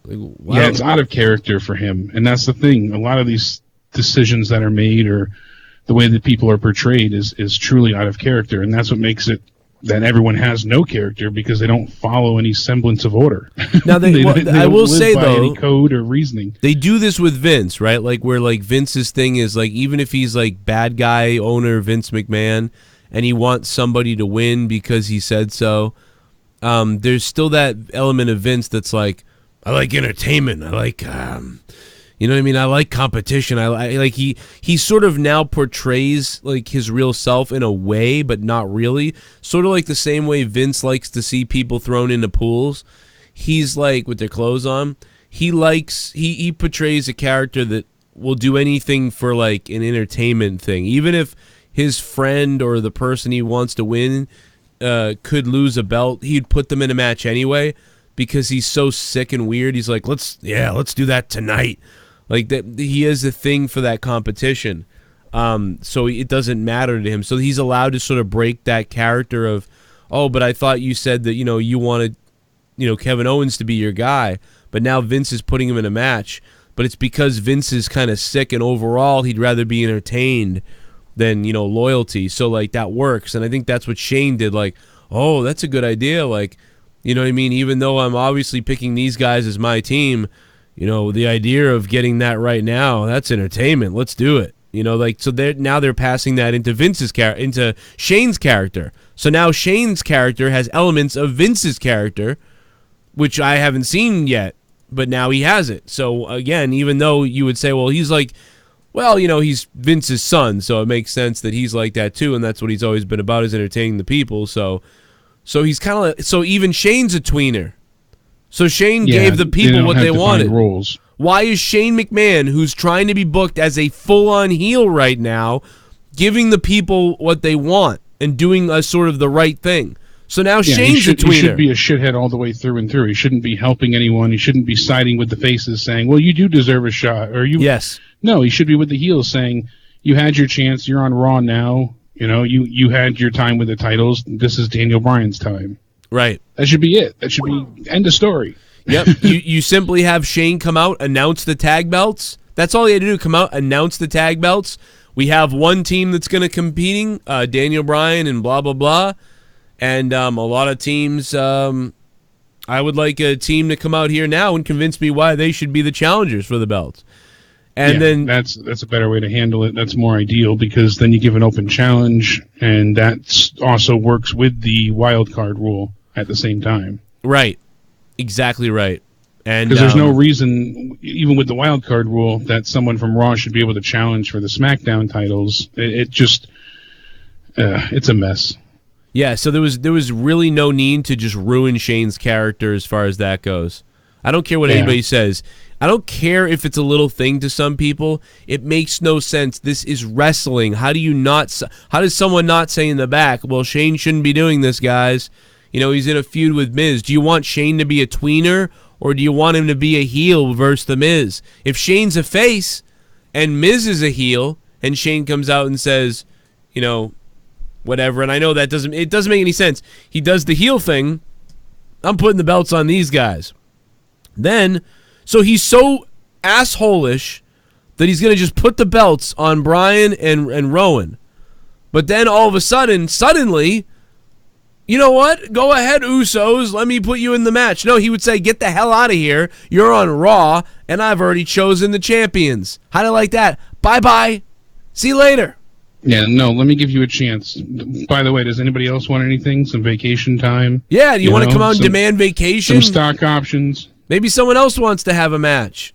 Like, wow. Yeah, it's out of character for him. And that's the thing. A lot of these decisions that are made or the way that people are portrayed is truly out of character. And that's what makes it that everyone has no character, because they don't follow any semblance of order. Now, I will say, though, any code or reasoning. They do this with Vince, right? Like, where like Vince's thing is like, even if he's like bad guy owner Vince McMahon and he wants somebody to win because he said so, there's still that element of Vince that's like, I like entertainment. I like, you know what I mean? I like competition. I like he sort of now portrays like his real self in a way, but not really. Sort of like the same way Vince likes to see people thrown into pools. He's like, with their clothes on, he portrays a character that will do anything for like an entertainment thing. Even if his friend or the person he wants to win could lose a belt, he'd put them in a match anyway, because he's so sick and weird. He's like, let's do that tonight. Like that, he has a thing for that competition, so it doesn't matter to him. So he's allowed to sort of break that character of, oh, but I thought you said that you wanted, Kevin Owens to be your guy, but now Vince is putting him in a match. But it's because Vince is kind of sick, and overall he'd rather be entertained than loyalty. So like that works, and I think that's what Shane did. Like, oh, that's a good idea. Like, you know what I mean? Even though I'm obviously picking these guys as my team, you know, the idea of getting that right now, that's entertainment. Let's do it. You know, like, so they're passing that into into Shane's character. So now Shane's character has elements of Vince's character, which I haven't seen yet, but now he has it. So again, even though you would say, well, he's like, well, you know, he's Vince's son, so it makes sense that he's like that too, and that's what he's always been about, is entertaining the people. So he's kind of, so even Shane's a tweener. So Shane gave the people what they wanted. Roles. Why is Shane McMahon, who's trying to be booked as a full-on heel right now, giving the people what they want and doing a sort of the right thing? So now Shane's a tweener. He should be a shithead all the way through and through. He shouldn't be helping anyone. He shouldn't be siding with the faces saying, well, you do deserve a shot. Or you. Yes. No, he should be with the heels saying, you had your chance. You're on Raw now. You know, you had your time with the titles. This is Daniel Bryan's time. Right. That should be it. That should be end of story. Yep. you simply have Shane come out, announce the tag belts. That's all he had to do, come out, announce the tag belts. We have one team that's going to competing, Daniel Bryan and blah, blah, blah. And a lot of teams, I would like a team to come out here now and convince me why they should be the challengers for the belts. And then that's a better way to handle it. That's more ideal, because then you give an open challenge, and that also works with the wild card rule at the same time. Right. Exactly right. And because there's no reason, even with the wild card rule, that someone from Raw should be able to challenge for the SmackDown titles. It just, it's a mess. Yeah, so there was really no need to just ruin Shane's character as far as that goes. I don't care what anybody says. I don't care if it's a little thing to some people. It makes no sense. This is wrestling. How does someone not say in the back, well, Shane shouldn't be doing this, guys? You know, he's in a feud with Miz. Do you want Shane to be a tweener, or do you want him to be a heel versus the Miz? If Shane's a face and Miz is a heel, and Shane comes out and says, you know, whatever, and I know that doesn't make any sense. He does the heel thing. I'm putting the belts on these guys. Then, so he's so asshole-ish that he's going to just put the belts on Bryan and Rowan. But then all of a suddenly, you know what? Go ahead, Usos. Let me put you in the match. No, he would say, get the hell out of here. You're on Raw, and I've already chosen the champions. How do you like that? Bye-bye. See you later. Yeah, no, let me give you a chance. By the way, does anybody else want anything? Some vacation time? Yeah, do you want to come out and demand vacation? Some stock options? Maybe someone else wants to have a match.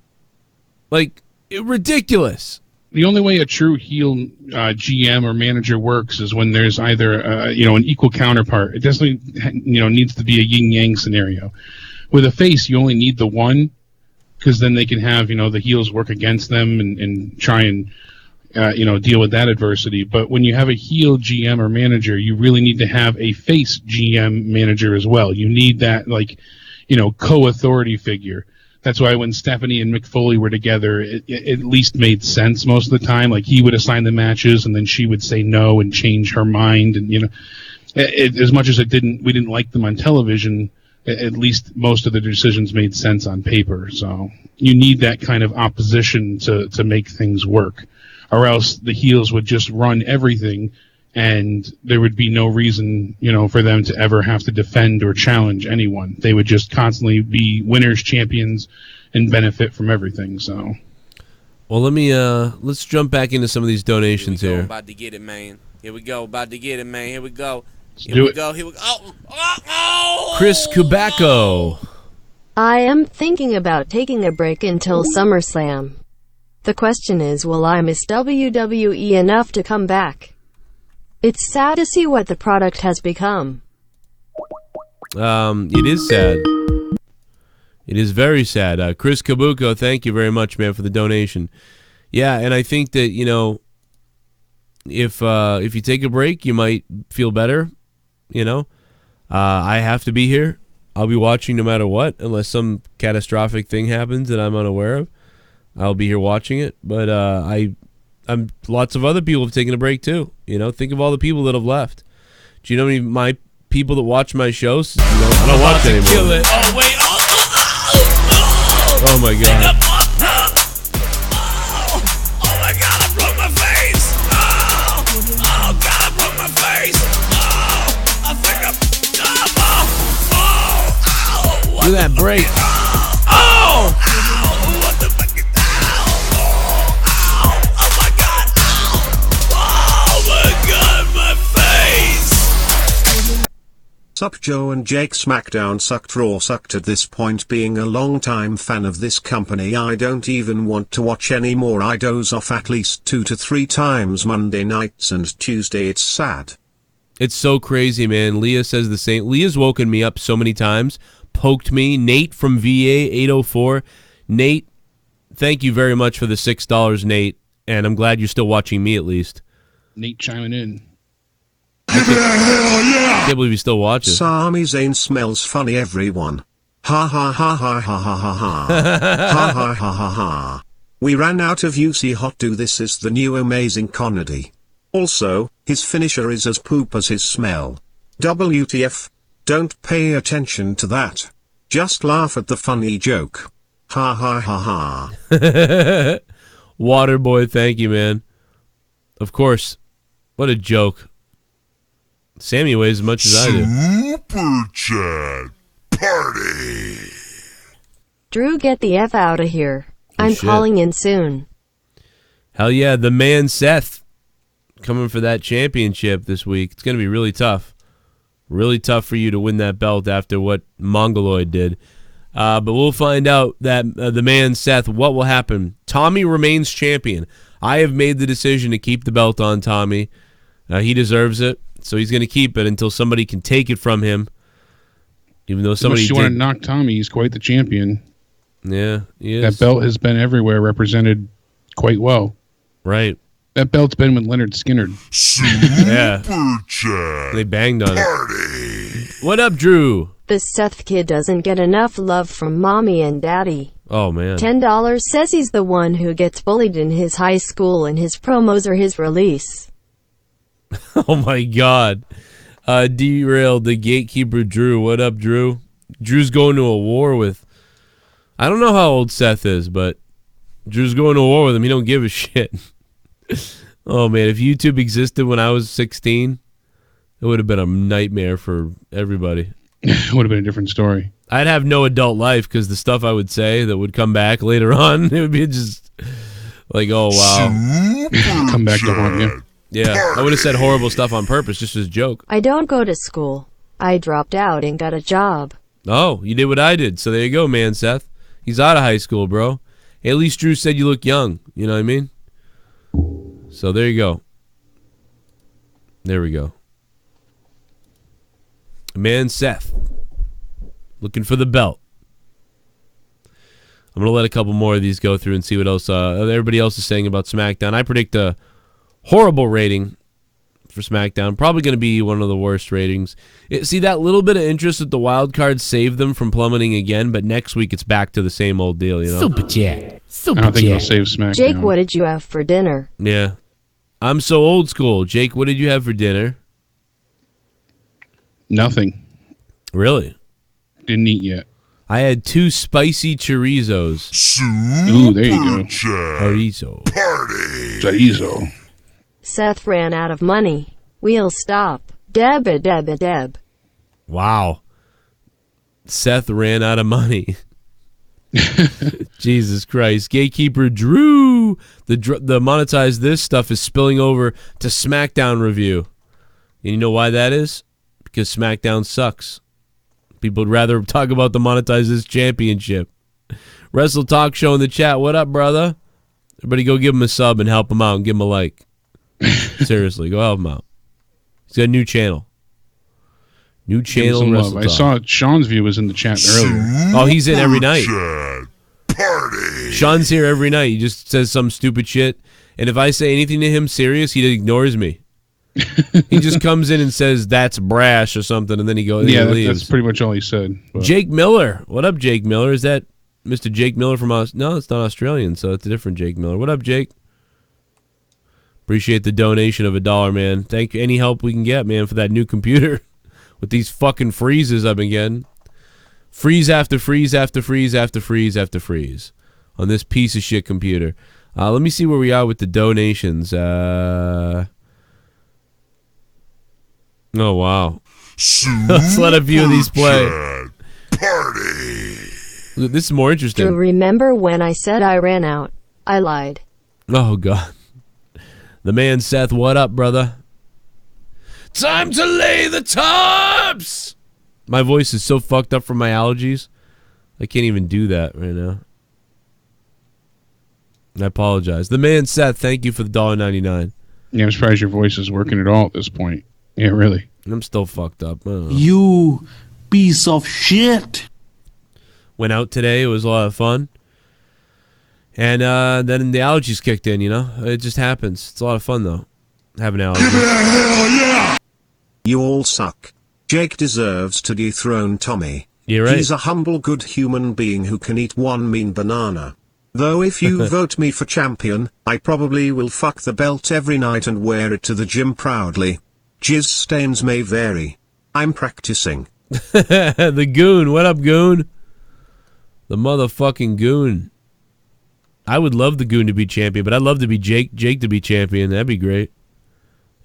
Like, ridiculous. The only way a true heel GM or manager works is when there's either an equal counterpart. It definitely needs to be a yin-yang scenario. With a face, you only need the one, because then they can have the heels work against them and try and deal with that adversity. But when you have a heel GM or manager, you really need to have a face GM manager as well. You need that co-authority figure. That's why when Stephanie and Mick Foley were together, it at least made sense most of the time. Like, he would assign the matches, and then she would say no and change her mind. And as much as we didn't like them on television, at least most of the decisions made sense on paper. So you need that kind of opposition to make things work, or else the heels would just run everything, and there would be no reason, for them to ever have to defend or challenge anyone. They would just constantly be winners, champions, and benefit from everything. So, well, let's jump back into some of these donations here. About to get it, man. Here we go. About to get it, man. Here we go. Here we go. Oh. Chris Kubacco. I am thinking about taking a break until SummerSlam. The question is, will I miss WWE enough to come back? It's sad to see what the product has become. It is sad. It is very sad. Chris Kabuko, thank you very much, man, for the donation. Yeah, and I think that, if you take a break, you might feel better. I have to be here. I'll be watching no matter what, unless some catastrophic thing happens that I'm unaware of. I'll be here watching it, but I'm lots of other people have taken a break too. Think of all the people that have left. Do you know any of my people that watch my shows? I don't watch anymore. Kill it. Oh wait! Oh my god! Oh my god! I broke my face! Oh god! I broke my face! I think I'm. Do that break! Oh! Sup Joe and Jake. Smackdown sucked raw. Sucked. At this point, being a long-time fan of this company, I don't even want to watch anymore. I doze off at least 2 to 3 times Monday nights and Tuesday. It's sad. It's so crazy, man. Leah says the same. Leah's woken me up so many times, poked me. Nate from VA 804. Nate, thank you very much for the $6, Nate, and I'm glad you're still watching me at least. Nate chiming in. I can't believe he's still watching. Sami Zayn smells funny, everyone. Ha ha ha ha ha ha ha ha. Ha ha ha ha ha. We ran out of UC Hot Do. This is the new amazing comedy. Also, his finisher is as poop as his smell. WTF? Don't pay attention to that. Just laugh at the funny joke. Ha ha ha ha. Waterboy, thank you, man. Of course. What a joke. Sammy weighs as much as I do. Super Chat Party. Drew, get the F out of here. I'm shit. calling in soon. Hell yeah, the man Seth coming for that championship this week. It's going to be really tough. Really tough for you to win that belt after what Mongoloid did. But we'll find out that the man Seth, what will happen. Tommy remains champion. I have made the decision to keep the belt on Tommy. He deserves it. So he's going to keep it until somebody can take it from him. Even though somebody Unless you want to knock Tommy, he's quite the champion. Yeah, he is. That belt has been everywhere, represented quite well. Right. That belt's been with Leonard Skinner. Yeah. They banged on it. What up, Drew? This Seth kid doesn't get enough love from mommy and daddy. Oh, man. $10 says he's the one who gets bullied in his high school and his promos are his release. Oh, my God. Derailed the gatekeeper, Drew. What up, Drew? Drew's going to a war with... I don't know how old Seth is, but Drew's going to war with him. He don't give a shit. Oh, man. If YouTube existed when I was 16, it would have been a nightmare for everybody. It would have been a different story. I'd have no adult life because the stuff I would say that would come back later on, it would be just like, oh, wow. Come back to haunt you. Yeah, I would have said horrible stuff on purpose just as a joke. I don't go to school. I dropped out and got a job. Oh, you did what I did. So there you go, man, Seth. He's out of high school, bro. Hey, at least Drew said you look young. You know what I mean? So there you go. There we go. Man, Seth. Looking for the belt. I'm going to let a couple more of these go through and see what else everybody else is saying about SmackDown. I predict a horrible rating for SmackDown. Probably going to be one of the worst ratings. See, that little bit of interest at the wild card saved them from plummeting again, but next week it's back to the same old deal, you know? Super chat. I don't think they'll save SmackDown. Jake, what did you have for dinner? Yeah. I'm so old school. Jake, what did you have for dinner? Nothing. Really? Didn't eat yet. I had 2 spicy chorizos. Ooh, there you go. Chorizo. Chorizo. Seth ran out of money. We'll stop. Deb. Wow. Seth ran out of money. Jesus Christ. Gatekeeper Drew. The monetized this stuff is spilling over to SmackDown review. And you know why that is? Because SmackDown sucks. People would rather talk about the monetize this championship. Wrestle Talk Show in the chat. What up, brother? Everybody go give him a sub and help him out and give him a like. Seriously, go help him out. He's got a new channel. New channel. Wrestle I saw Sean's view was in the chat earlier. Oh, he's in every night. Sean's here every night. He just says some stupid shit. And if I say anything to him serious, he ignores me. He just comes in and says, that's brash or something, and then he goes. Yeah, he leaves. that's pretty much all he said. But. Jake Miller. What up, Jake Miller? Is that Mr. Jake Miller from No, it's not Australian, so it's a different Jake Miller. What up, Jake? Appreciate the donation of $1, man. Thank you. Any help we can get, man, for that new computer with these fucking freezes I've been getting. Freeze after freeze after freeze after freeze after freeze on this piece of shit computer. Let me see where we are with the donations. Oh, wow. Let's let a few of these play. This is more interesting. Do you remember when I said I ran out? I lied. Oh, God. The man Seth, what up, brother? Time to lay the tarps! My voice is so fucked up from my allergies. I can't even do that right now. I apologize. The man Seth, thank you for the $1.99. Yeah, I'm surprised your voice is working at all at this point. Yeah, really. I'm still fucked up. I don't know. You piece of shit. Went out today. It was a lot of fun. And then the allergies kicked in, you know? It just happens. It's a lot of fun, though. Having allergies. Hell yeah! You all suck. Jake deserves to dethrone Tommy. You're right. He's a humble, good human being who can eat one mean banana. Though if you vote me for champion, I probably will fuck the belt every night and wear it to the gym proudly. Jizz stains may vary. I'm practicing. The Goon. What up, Goon? The motherfucking Goon. I would love the Goon to be champion, but I'd love to be Jake to be champion. That'd be great.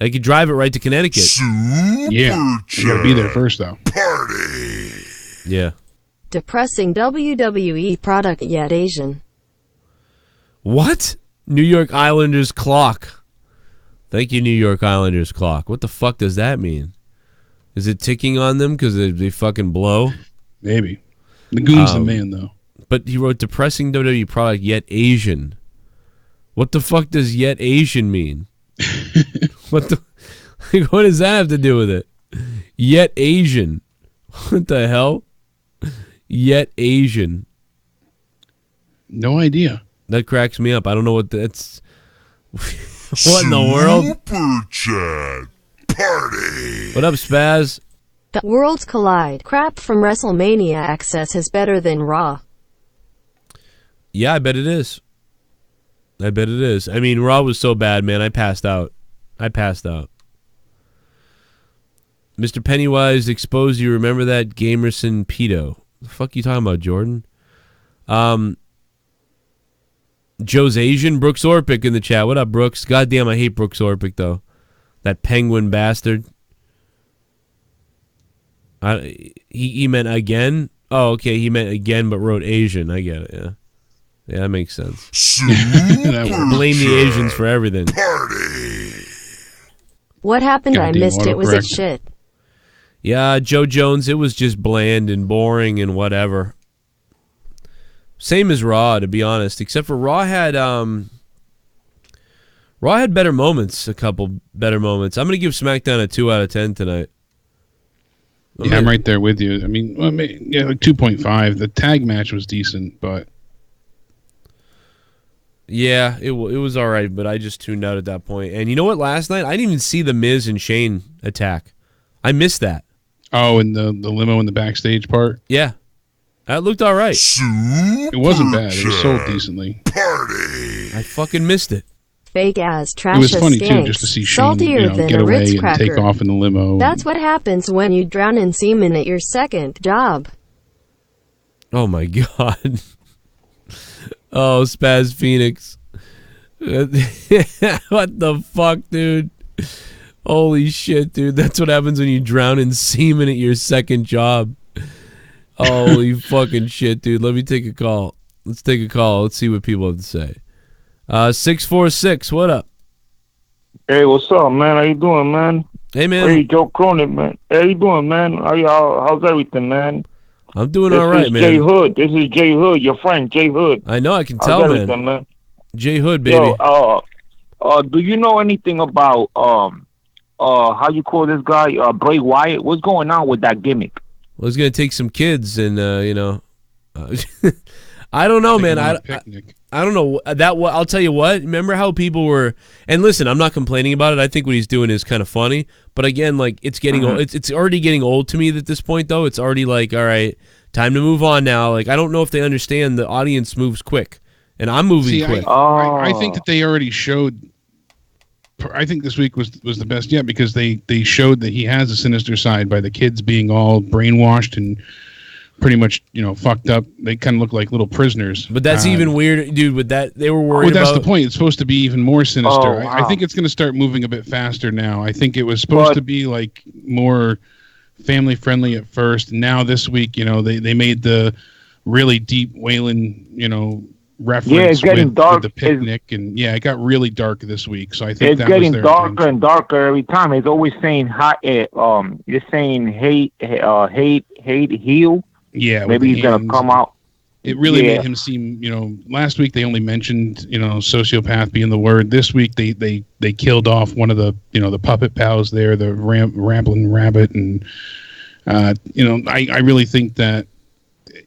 I could drive it right to Connecticut. Yeah, you gotta be there first, though. Party! Yeah. Depressing WWE product yet Asian. What? New York Islanders clock. Thank you, New York Islanders clock. What the fuck does that mean? Is it ticking on them because they fucking blow? Maybe. The Goon's the man, though. But he wrote depressing WWE product yet Asian. What the fuck does yet Asian mean? What does that have to do with it? Yet Asian. What the hell? Yet Asian. No idea. That cracks me up. I don't know what that's. What in the world? Super Chat Party! What up, Spaz? The worlds collide. Crap from WrestleMania Access is better than Raw. Yeah, I bet it is. I bet it is. I mean, Raw was so bad, man. I passed out. Mr. Pennywise exposed you. Remember that Gamerson pedo? The fuck you talking about, Jordan? Joe's Asian. Brooks Orpik in the chat. What up, Brooks? Goddamn, I hate Brooks Orpik, though. That penguin bastard. He meant again? Oh, okay. He meant again, but wrote Asian. I get it, yeah. Yeah, that makes sense. Blame the Asians for everything. Party! What happened? I Goddamn missed it. Was it autocorrect. shit? Yeah, Joe Jones, it was just bland and boring and whatever. Same as Raw, to be honest. Except for Raw had better moments, a couple better moments. I'm going to give SmackDown a 2 out of 10 tonight. Yeah, I'm right there with you. I mean, yeah, like 2.5. The tag match was decent, but Yeah, it was all right, but I just tuned out at that point. And you know what? Last night, I didn't even see the Miz and Shane attack. I missed that. oh, and the limo in the backstage part, Yeah. That looked all right. it wasn't bad. It was sold decently. Party! I fucking missed it. Fake ass trash. It was funny too, stinks. just to see Shane, Saltier than get a away Ritz and cracker. take off in the limo. That's what happens when you drown in semen at your second job. Oh, my God. Oh, Spaz Phoenix. What the fuck, dude? Holy shit, dude. That's what happens when you drown in semen at your second job. Holy fucking shit, dude. Let me take a call. Let's take a call. Let's see what people have to say. 646, what up? Hey, what's up, man? How you doing, man? Hey, man. Hey, Joe Cronin, man. Hey, how you doing, man? How's everything, man? I'm doing all right, man. Jay Hood. This is Jay Hood, your friend, Jay Hood. I know, I can How's tell, everything, man. Jay Hood, baby. Yo, do you know anything about how you call this guy, Bray Wyatt? What's going on with that gimmick? Well, he's going to take some kids and, I don't know, man. I don't know. I'll tell you what. Remember how people were, and listen, I'm not complaining about it. I think what he's doing is kind of funny. But again, like, it's getting old. It's already getting old to me at this point, though. It's already like, all right, time to move on now. Like, I don't know if they understand the audience moves quick, and I'm moving quick. I think that they already showed. I think this week was the best yet because they showed that he has a sinister side by the kids being all brainwashed and pretty much fucked up. They kind of look like little prisoners. But that's even weird, dude. With that, they were worried about. Well, that's the point. It's supposed to be even more sinister. Oh, wow. I think it's going to start moving a bit faster now. I think it was supposed to be like more family friendly at first. Now this week, they made the really deep wailing, reference it's getting with dark. the picnic, and it got really dark this week. So I think It's that getting was their darker intention. and darker every time. It's always saying it's saying hate, heal. Yeah, with maybe the he's gonna hands come and- out. It really made him seem, last week they only mentioned, sociopath being the word. This week they killed off one of the, the puppet pals there, the rambling rabbit. And, I really think that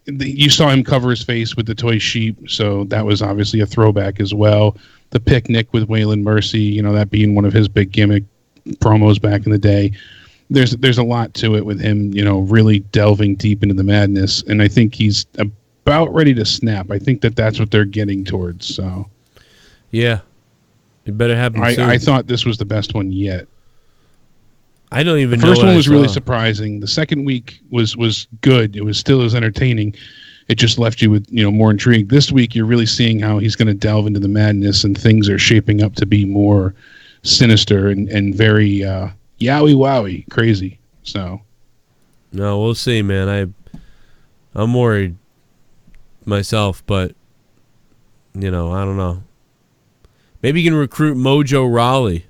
you saw him cover his face with the toy sheep. So that was obviously a throwback as well. The picnic with Waylon Mercy, that being one of his big gimmick promos back in the day. There's a lot to it with him, really delving deep into the madness. And I think he's about ready to snap. I think that's what they're getting towards. So, yeah, it better happen soon. I thought this was the best one yet. I don't even know. The first what one I was really saw. surprising. The second week was good. It was still as entertaining. It just left you with more intrigue. This week you're really seeing how he's going to delve into the madness, and things are shaping up to be more sinister and very yowie wowie crazy. So, no, we'll see, man. I'm worried myself, but I don't know. Maybe you can recruit Mojo Rawley.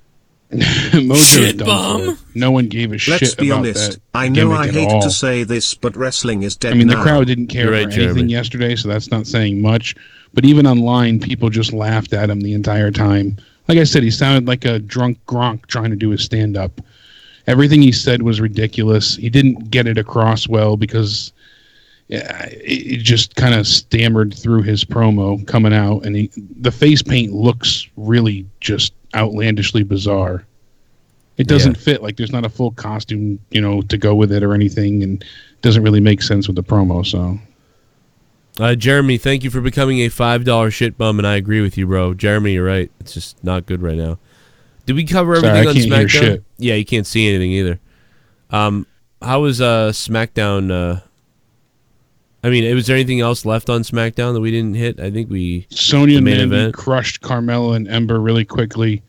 Mojo Shit done bomb. for. No one gave a shit Let's be about honest, that I know gimmick I at hate all. to say this, but wrestling is dead I mean, now. the crowd didn't care You're for right, anything Jeremy. yesterday, so that's not saying much. But even online, people just laughed at him the entire time. Like I said, he sounded like a drunk Gronk trying to do his stand-up. Everything he said was ridiculous. He didn't get it across well because it just kind of stammered through his promo coming out, and the face paint looks really just outlandishly bizarre. It doesn't fit. Like, there's not a full costume, to go with it or anything, and it doesn't really make sense with the promo. So, Jeremy, thank you for becoming a $5 shit bum, and I agree with you, bro. Jeremy, you're right. It's just not good right now. Did we cover Sorry, everything I on can't hear SmackDown? shit. Yeah, you can't see anything either. How was SmackDown? Was there anything else left on SmackDown that we didn't hit? I think Sonya the main Mandy event. crushed Carmella and Ember really quickly.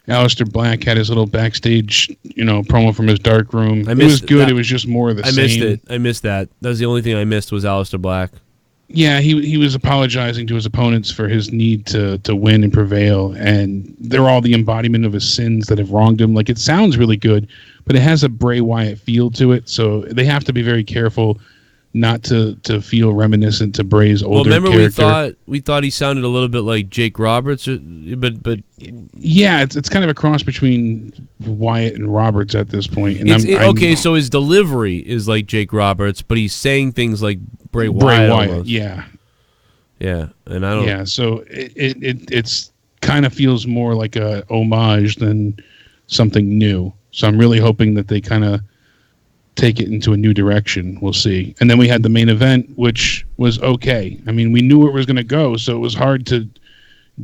Aleister Black had his little backstage, promo from his dark room. It was good. It was just more of the same. I missed it. I missed that. That was the only thing I missed was Aleister Black. Yeah, he was apologizing to his opponents for his need to win and prevail, and they're all the embodiment of his sins that have wronged him. Like, it sounds really good, but it has a Bray Wyatt feel to it, so they have to be very careful not to feel reminiscent to Bray's older remember character. we thought he sounded a little bit like Jake Roberts, but Yeah, it's kind of a cross between Wyatt and Roberts at this point. And okay, so his delivery is like Jake Roberts, but he's saying things like Bray Wyatt. Almost. Yeah. Yeah, and I don't. Yeah, so it's kind of feels more like a homage than something new. So I'm really hoping that they kind of take it into a new direction. We'll see. And then we had the main event, which was okay. I mean, we knew where it was going to go, so it was hard to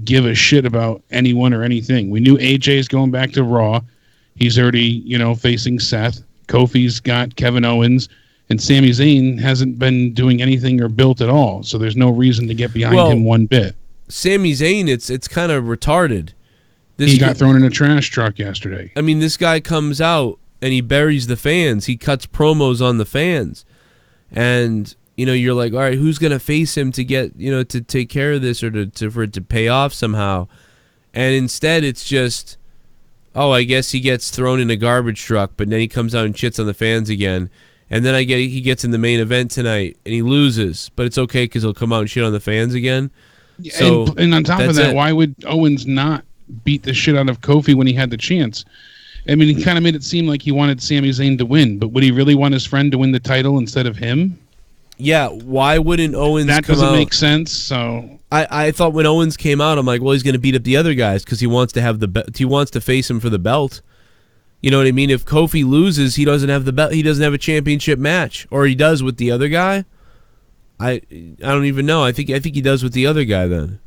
give a shit about anyone or anything. We knew AJ's going back to Raw. He's already, facing Seth. Kofi's got Kevin Owens. And Sami Zayn hasn't been doing anything or built at all, so there's no reason to get behind him one bit. Sami Zayn, it's kind of retarded. He got thrown in a trash truck yesterday. I mean, this guy comes out and he buries the fans. He cuts promos on the fans. And, you're like, all right, who's going to face him to get, to take care of this or for it to pay off somehow? And instead it's just, I guess he gets thrown in a garbage truck, but then he comes out and shits on the fans again. And then he gets in the main event tonight and he loses, but it's okay because he'll come out and shit on the fans again. So and on top of that, why would Owens not beat the shit out of Kofi when he had the chance? I mean, he kind of made it seem like he wanted Sami Zayn to win, but would he really want his friend to win the title instead of him? Yeah, why wouldn't Owens That come doesn't out? make sense, so... I thought when Owens came out, I'm like, well, he's going to beat up the other guys because he wants to have he wants to face him for the belt. You know what I mean? If Kofi loses, he doesn't have the belt. He doesn't have a championship match, or he does with the other guy. I don't even know. I think he does with the other guy then.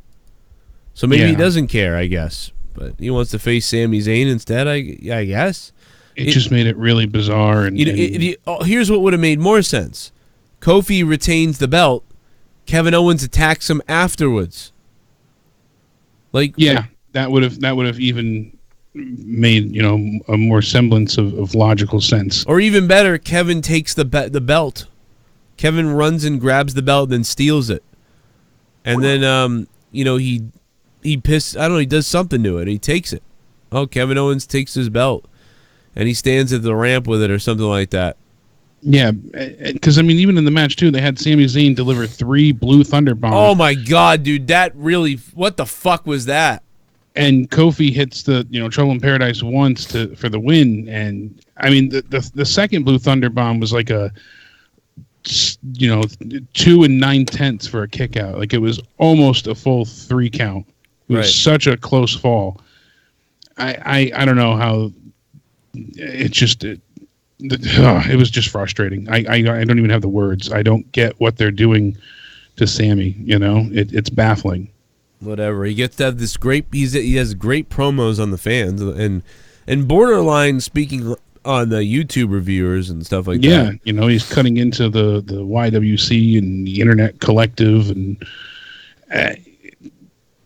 So maybe he doesn't care, I guess. But he wants to face Sami Zayn instead, I guess. It just made it really bizarre. And here's what would have made more sense. Kofi retains the belt. Kevin Owens attacks him afterwards. That would have even made a more semblance of logical sense. Or even better, Kevin takes the belt. Kevin runs and grabs the belt, then steals it. And then, he pissed. I don't know. He does something to it. He takes it. Oh, Kevin Owens takes his belt, and he stands at the ramp with it or something like that. Yeah, because, even in the match, too, they had Sami Zayn deliver 3 Blue Thunder Bombs. Oh, my God, dude. That really... What the fuck was that? And Kofi hits the, Trouble in Paradise once for the win. And, the second Blue Thunder Bomb was like a, 2 9/10 for a kick out. Like, it was almost a full 3 count. It was such a close fall. I don't know how... It was just frustrating. I don't even have the words. I don't get what they're doing to Sammy. It's baffling. Whatever. He gets to have this great. He has great promos on the fans and borderline speaking on the YouTube reviewers and stuff like that. Yeah, he's cutting into the YWC and the Internet Collective, and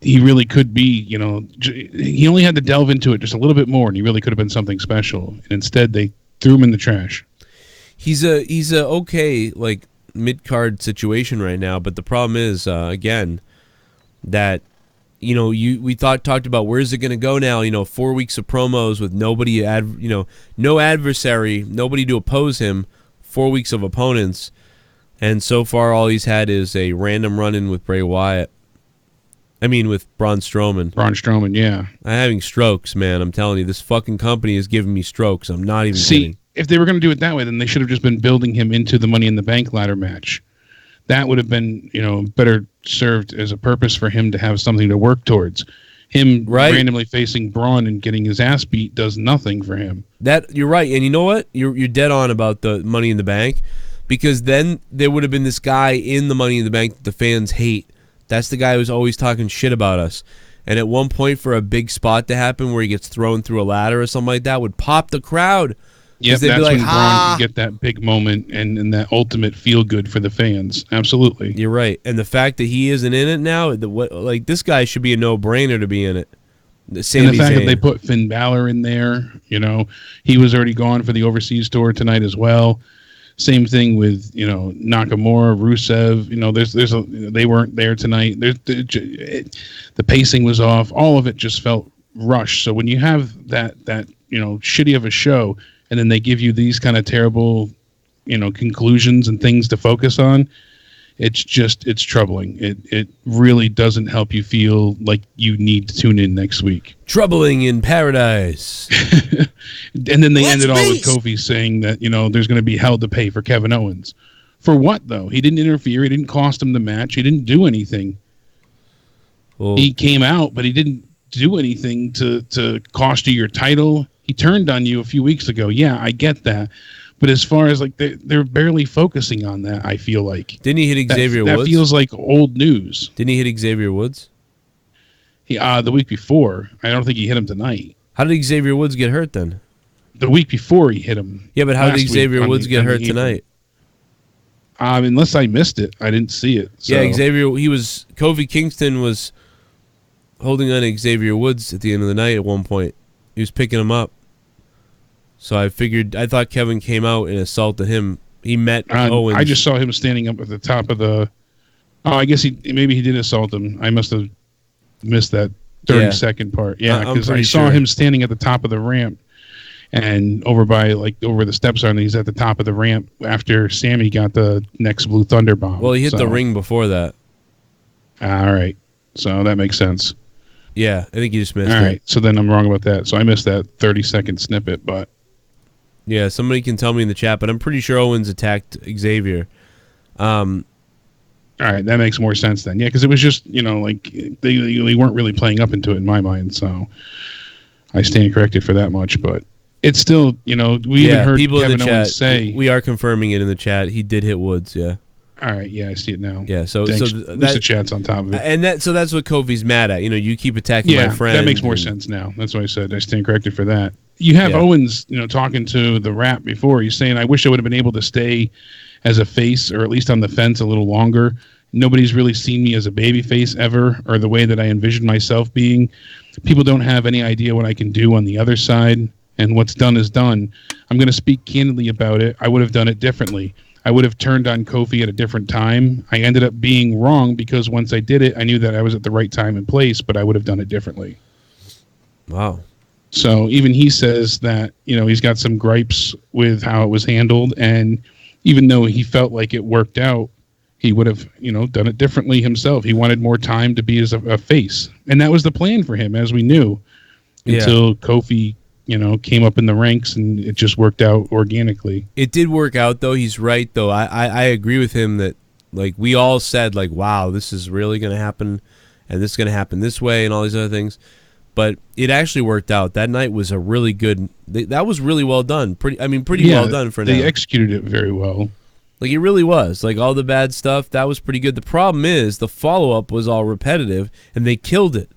he really could be. He only had to delve into it just a little bit more, and he really could have been something special. And instead, they threw him in the trash. He's a okay mid-card situation right now, but the problem is again that we talked about where's it going to go now. 4 weeks of promos with nobody no adversary, nobody to oppose him, 4 weeks of opponents, and so far all he's had is a random run-in with Bray Wyatt. With Braun Strowman. Braun Strowman, yeah. I'm having strokes, man. I'm telling you, this fucking company is giving me strokes. I'm not even kidding. If they were going to do it that way, then they should have just been building him into the Money in the Bank ladder match. That would have been, better served as a purpose for him to have something to work towards. Him randomly facing Braun and getting his ass beat does nothing for him. You're right, and you know what? You're dead on about the Money in the Bank, because then there would have been this guy in the Money in the Bank that the fans hate. That's the guy who's always talking shit about us. And at one point, for a big spot to happen where he gets thrown through a ladder or something like that, would pop the crowd. Yep, that's when Braun can get that big moment and that ultimate feel-good for the fans. Absolutely. You're right. And the fact that he isn't in it now, this guy should be a no-brainer to be in it. And the fact that they put Finn Balor in there, he was already gone for the overseas tour tonight as well. Same thing with Nakamura, Rusev. They weren't there tonight. The pacing was off. All of it just felt rushed. So when you have that shitty of a show, and then they give you these kind of terrible, conclusions and things to focus on, it's troubling. It really doesn't help you feel like you need to tune in next week. Troubling in paradise. And then they ended all with Kofi saying that, there's going to be hell to pay for Kevin Owens. For what, though? He didn't interfere. He didn't cost him the match. He didn't do anything. Well, he came out, but he didn't do anything to cost you your title. He turned on you a few weeks ago. Yeah, I get that. But as far as they're barely focusing on that, I feel like. Didn't he hit Xavier Woods? That feels like old news. Didn't he hit Xavier Woods? The week before. I don't think he hit him tonight. How did Xavier Woods get hurt then? The week before he hit him. Yeah, but how did Xavier Woods get hurt tonight? Unless I missed it, I didn't see it. So. Yeah, Kofi Kingston was holding on to Xavier Woods at the end of the night at one point. He was picking him up. So I thought Kevin came out and assaulted him. He met Owens. I just saw him standing up at the top of the... Oh, I guess maybe he did assault him. I must have missed that 30-second part. Yeah, because I saw him standing at the top of the ramp and over the steps on. He's at the top of the ramp after Sammy got the next Blue Thunder Bomb. Well, he hit the ring before that. All right. So that makes sense. Yeah, I think you just missed it. All right. So then I'm wrong about that. So I missed that 30-second snippet, but... Yeah, somebody can tell me in the chat, but I'm pretty sure Owens attacked Xavier. All right, that makes more sense then. Yeah, because it was just, they weren't really playing up into it in my mind, so I stand corrected for that much. But it's still, we even heard people Kevin in the Owens chat say... We are confirming it in the chat. He did hit Woods, yeah. All right, yeah, I see it now. Yeah, so at least the chat's on top of it. And that's what Kofi's mad at. You keep attacking my friend. That makes more sense now. That's what I said. I stand corrected for that. You have Owens, talking to the Rap before. He's saying, I wish I would have been able to stay as a face or at least on the fence a little longer. Nobody's really seen me as a baby face ever or the way that I envisioned myself being. People don't have any idea what I can do on the other side, and what's done is done. I'm going to speak candidly about it. I would have done it differently. I would have turned on Kofi at a different time. I ended up being wrong because once I did it, I knew that I was at the right time and place, but I would have done it differently. Wow. So even he says that, he's got some gripes with how it was handled, and even though he felt like it worked out, he would have, done it differently himself. He wanted more time to be as a face, and that was the plan for him, as we knew, until Kofi, came up in the ranks, and it just worked out organically. It did work out, though. He's right, though. I agree with him that, like, we all said, like, wow, this is really going to happen, and this is going to happen this way, and all these other things. But it actually worked out. That night was a really good. That was really well done. Pretty well done for now. They executed it very well. Like, it really was. Like, all the bad stuff, that was pretty good. The problem is the follow-up was all repetitive, and they killed it.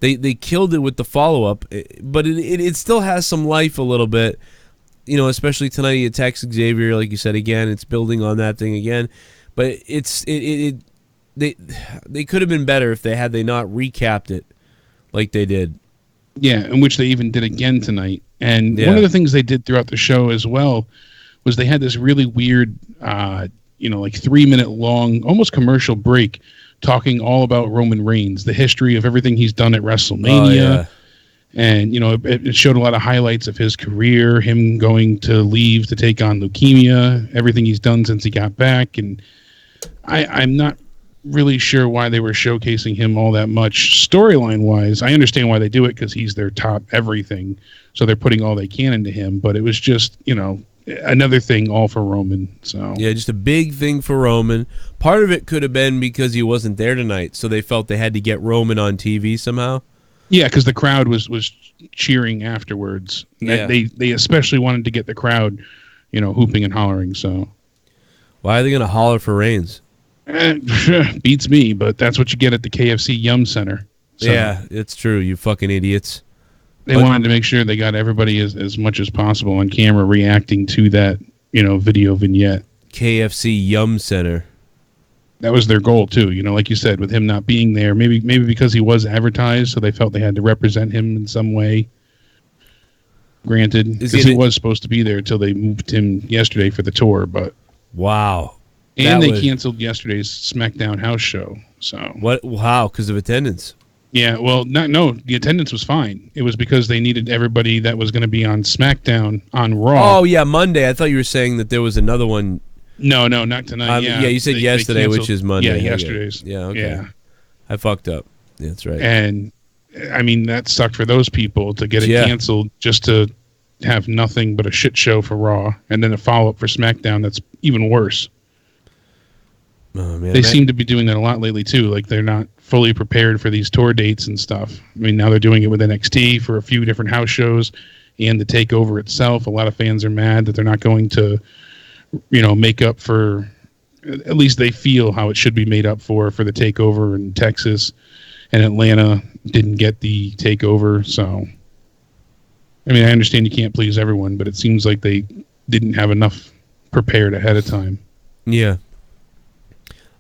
They killed it with the follow-up, but it still has some life a little bit. Especially tonight he attacks Xavier, like you said again. It's building on that thing again. But they could have been better if they not recapped it like they did. Yeah, in which they even did again tonight. And one of the things they did throughout the show as well was they had this really weird, like 3-minute long, almost commercial break talking all about Roman Reigns, the history of everything he's done at WrestleMania. Oh, yeah. And, it showed a lot of highlights of his career, him going to leave to take on leukemia, everything he's done since he got back. And I'm not really sure why they were showcasing him all that much storyline wise. I understand why they do it because he's their top everything, so they're putting all they can into him, but it was just another thing all for Roman. So yeah, just a big thing for Roman. Part of it could have been because he wasn't there tonight, so they felt they had to get Roman on TV somehow. Yeah, because the crowd was cheering afterwards. Yeah. They especially wanted to get the crowd hooping and hollering. So why are they going to holler for Reigns? Beats me, but that's what you get at the KFC Yum Center. So yeah, it's true, you fucking idiots. They wanted to make sure they got everybody as much as possible on camera reacting to that, video vignette. KFC Yum Center. That was their goal too, like you said, with him not being there. Maybe because he was advertised, so they felt they had to represent him in some way. Granted, because he was supposed to be there until they moved him yesterday for the tour, but wow. And they canceled yesterday's SmackDown house show. So what? How? Because of attendance? Yeah. Well, the attendance was fine. It was because they needed everybody that was going to be on SmackDown on Raw. Oh yeah, Monday. I thought you were saying that there was another one. No, not tonight. Yeah, you said yesterday, which is Monday. Yeah, yesterday's. Yeah. Okay. Yeah. I fucked up. Yeah, that's right. And I mean, that sucked for those people to get it canceled just to have nothing but a shit show for Raw, and then a follow up for SmackDown that's even worse. Oh, man, they seem to be doing that a lot lately too. Like they're not fully prepared for these tour dates and stuff. I mean, now they're doing it with NXT for a few different house shows and the takeover itself. A lot of fans are mad that they're not going to, make up for. At least they feel how it should be made up for the takeover in Texas, and Atlanta didn't get the takeover. So, I mean, I understand you can't please everyone, but it seems like they didn't have enough prepared ahead of time. Yeah.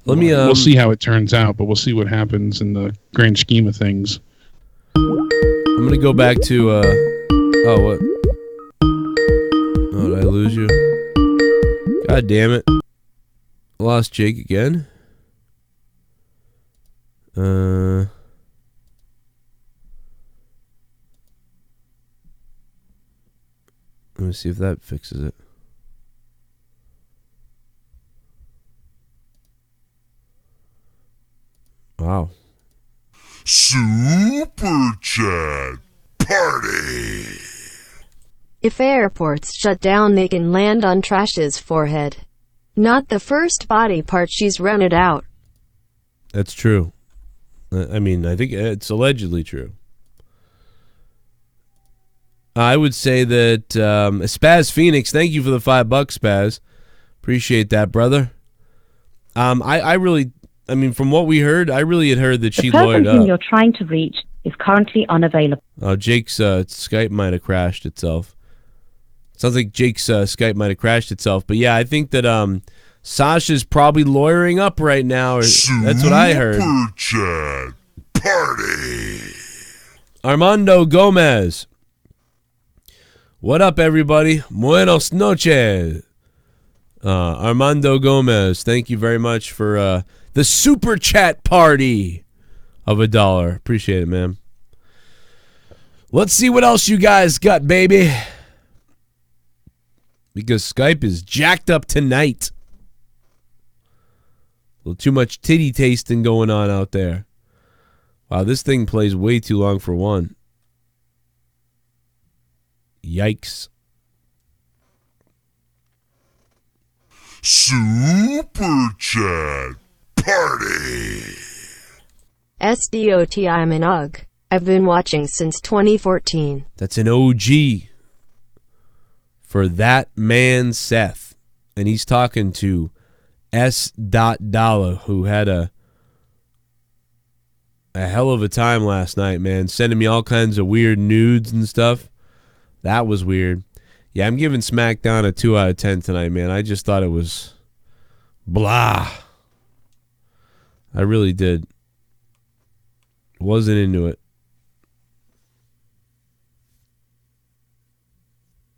We'll see how it turns out, but we'll see what happens in the grand scheme of things. I'm gonna go back to oh, what? Oh, did I lose you? God damn it. I lost Jake again. Let me see if that fixes it. Wow. Super Chat Party. If airports shut down, they can land on Trash's forehead. Not the first body part she's rented out. That's true. I mean, I think it's allegedly true. I would say that Spaz Phoenix, thank you for the $5, Spaz. Appreciate that, brother. I mean, from what we heard, I really had heard that she lawyered up. The person you're trying to reach is currently unavailable. Oh, Jake's Skype might have crashed itself. Sounds like Jake's Skype might have crashed itself. But yeah, I think that Sasha's probably lawyering up right now. That's what I heard. Super Chat Party. Armando Gomez. What up, everybody? Buenos noches. Armando Gomez, thank you very much for the super chat party of $1. Appreciate it, man. Let's see what else you guys got, baby. Because Skype is jacked up tonight. A little too much titty tasting going on out there. Wow, this thing plays way too long for one. Yikes. Super Chat Party. SDOT, I'm an UG. I've been watching since 2014. That's an OG for that man Seth. And he's talking to S. Dollar, who had a hell of a time last night, man. Sending me all kinds of weird nudes and stuff. That was weird. Yeah, I'm giving SmackDown a 2 out of 10 tonight, man. I just thought it was blah. I really did. Wasn't into it.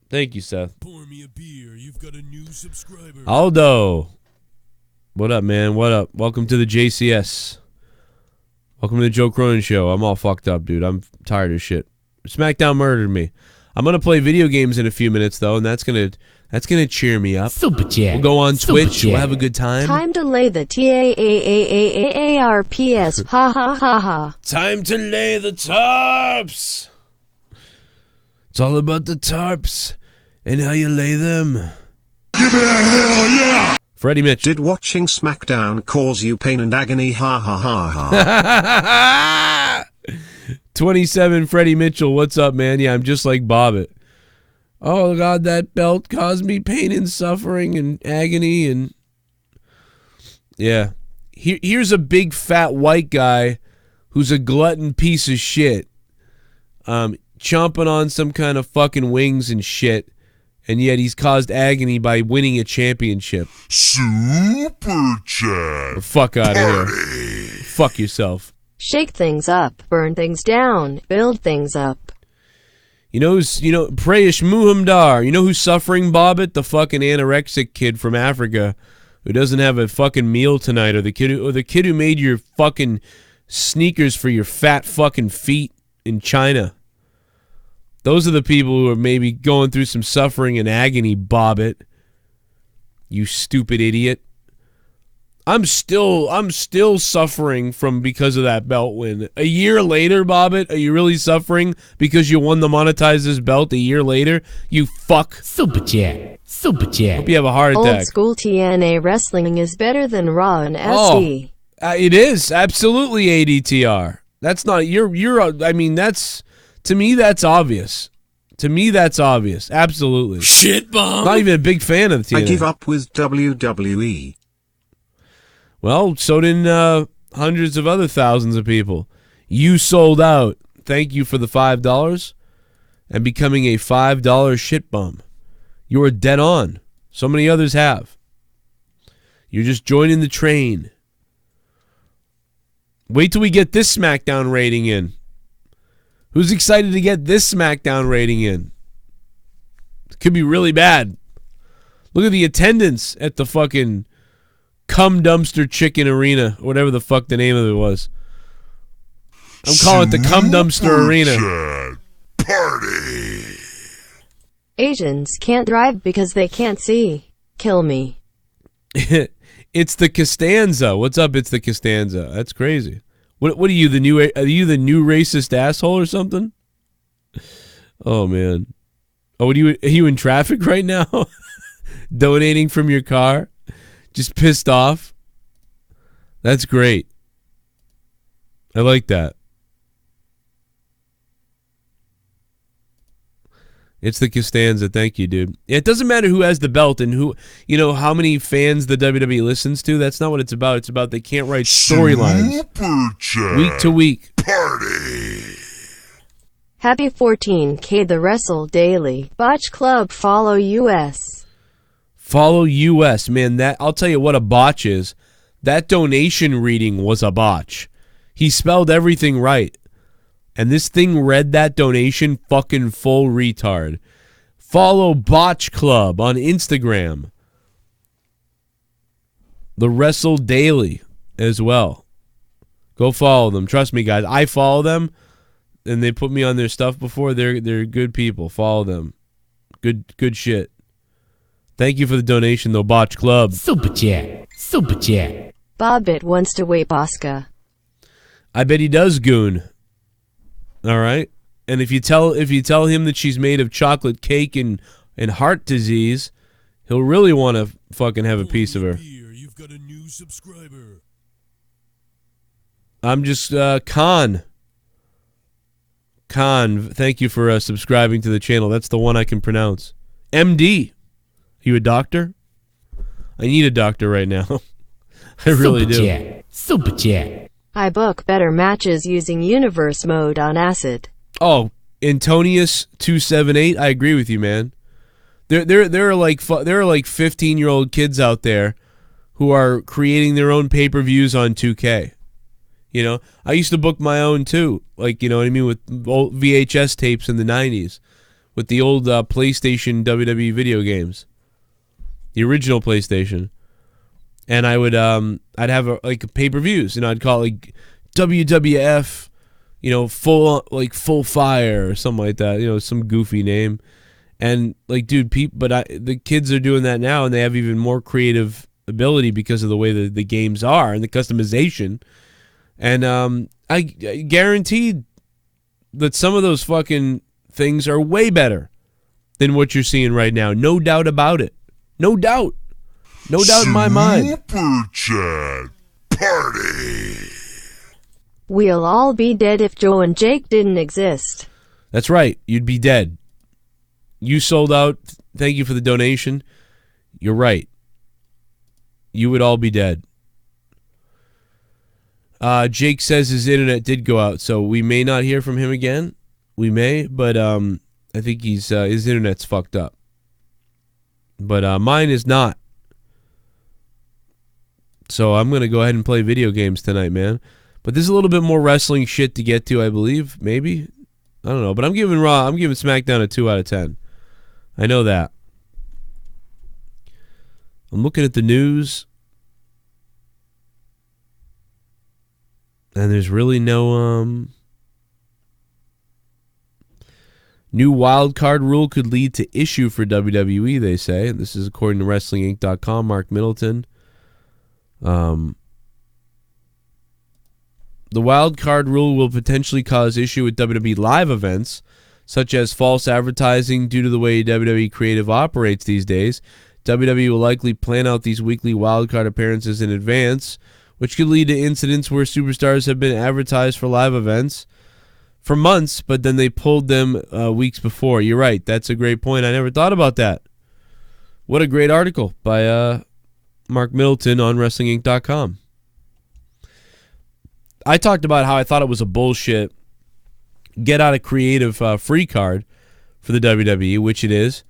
Thank you, Seth. Pour me a beer. You've got a new subscriber. Aldo. What up, man? What up? Welcome to the JCS. Welcome to the Joe Cronin Show. I'm all fucked up, dude. I'm tired of shit. SmackDown murdered me. I'm gonna play video games in a few minutes though, and that's gonna cheer me up. Super chat. We'll go on Super Twitch. chat. We'll have a good time. Time to lay the TAAAAARPS. Ha ha ha ha. Time to lay the tarps. It's all about the tarps and how you lay them. Give it a hell yeah! Freddie Mitch. Did watching SmackDown cause you pain and agony? Ha ha ha ha. 27 Freddie Mitchell, what's up, man? Yeah, I'm just like Bobbitt. Oh, God, that belt caused me pain and suffering and agony. And yeah. Here's a big, fat, white guy who's a glutton piece of shit. Chomping on some kind of fucking wings and shit. And yet he's caused agony by winning a championship. Super Chat. Fuck out of here. Fuck yourself. Shake things up, burn things down, build things up. Prayish Muhamdar. You know who's suffering, Bobbitt? The fucking anorexic kid from Africa who doesn't have a fucking meal tonight, or the kid who made your fucking sneakers for your fat fucking feet in China. Those are the people who are maybe going through some suffering and agony, Bobbitt. You stupid idiot. I'm still suffering because of that belt win. A year later, Bobbitt, are you really suffering because you won the monetize this belt a year later? You fuck. Super chat. Super chat. Hope you have a heart attack. Old school TNA wrestling is better than Raw and SD. It is absolutely ADTR. That's not I mean, that's, to me, that's obvious. To me, that's obvious. Absolutely. Shit bomb. Not even a big fan of the TNA. I give up with WWE. Well, so did hundreds of other thousands of people. You sold out. Thank you for the $5 and becoming a $5 shit bum. You were dead on. So many others have. You're just joining the train. Wait till we get this SmackDown rating in. Who's excited to get this SmackDown rating in? It could be really bad. Look at the attendance at the fucking Cum Dumpster Chicken Arena, or whatever the fuck the name of it was. I'm calling it the Cum Dumpster Arena. Party. Asians can't drive because they can't see. Kill me. It's the Costanza. What's up? It's the Costanza. That's crazy. What are you, the new racist asshole or something? Oh man. Oh, are you in traffic right now? Donating from your car? Just pissed off? That's great. I like that. It's the Costanza. Thank you, dude. It doesn't matter who has the belt and who, how many fans the WWE listens to. That's not what it's about. It's about they can't write storylines week to week. Party. Happy 14K the Wrestle Daily. Botch Club follow US. Follow US, man. That I'll tell you what a botch is. That donation reading was a botch. He spelled everything right. And this thing read that donation fucking full retard. Follow Botch Club on Instagram. The Wrestle Daily as well. Go follow them. Trust me, guys. I follow them, and they put me on their stuff before. They're good people. Follow them. Good shit. Thank you for the donation, though, Botch Club. Super chat. Super chat. Bobbit wants to wait Bosca. I bet he does, Goon. All right. And if you tell him that she's made of chocolate cake and heart disease, he'll really want to fucking have a piece of her. You've got a new subscriber. I'm just Khan. Thank you for subscribing to the channel. That's the one I can pronounce. MD. You a doctor? I need a doctor right now. I really do. Chat. Super chat. I book better matches using universe mode on acid. Oh, Antonius278, I agree with you, man. There are like 15-year-old kids out there who are creating their own pay-per-views on 2K. You know, I used to book my own too, like, you know what I mean, with old VHS tapes in the 90s, with the old PlayStation WWE video games, the original PlayStation, and I would I'd have like pay-per-views, you know, I'd call it like WWF, you know, full fire or something like that, you know, some goofy name, and like, dude, the kids are doing that now, and they have even more creative ability because of the way the games are and the customization. And I guaranteed that some of those fucking things are way better than what you're seeing right now. No doubt about it. No doubt. No doubt in my mind. Super Chat Party. We'll all be dead if Joe and Jake didn't exist. That's right. You'd be dead. You sold out. Thank you for the donation. You're right. You would all be dead. Jake says his internet did go out, so we may not hear from him again. We may, but I think his internet's fucked up. But mine is not. So I'm going to go ahead and play video games tonight, man. But there's a little bit more wrestling shit to get to, I believe. Maybe. I don't know. But I'm giving SmackDown a 2 out of 10. I know that. I'm looking at the news. And there's really no new wild card rule could lead to issue for WWE, they say. And this is according to WrestlingInc.com, Mark Middleton. The wild card rule will potentially cause issue with WWE live events, such as false advertising due to the way WWE Creative operates these days. WWE will likely plan out these weekly wild card appearances in advance, which could lead to incidents where superstars have been advertised for live events for months, but then they pulled them weeks before. You're right. That's a great point. I never thought about that. What a great article by Mark Middleton on WrestlingInc.com. I talked about how I thought it was a bullshit get out of creative free card for the WWE, which it is.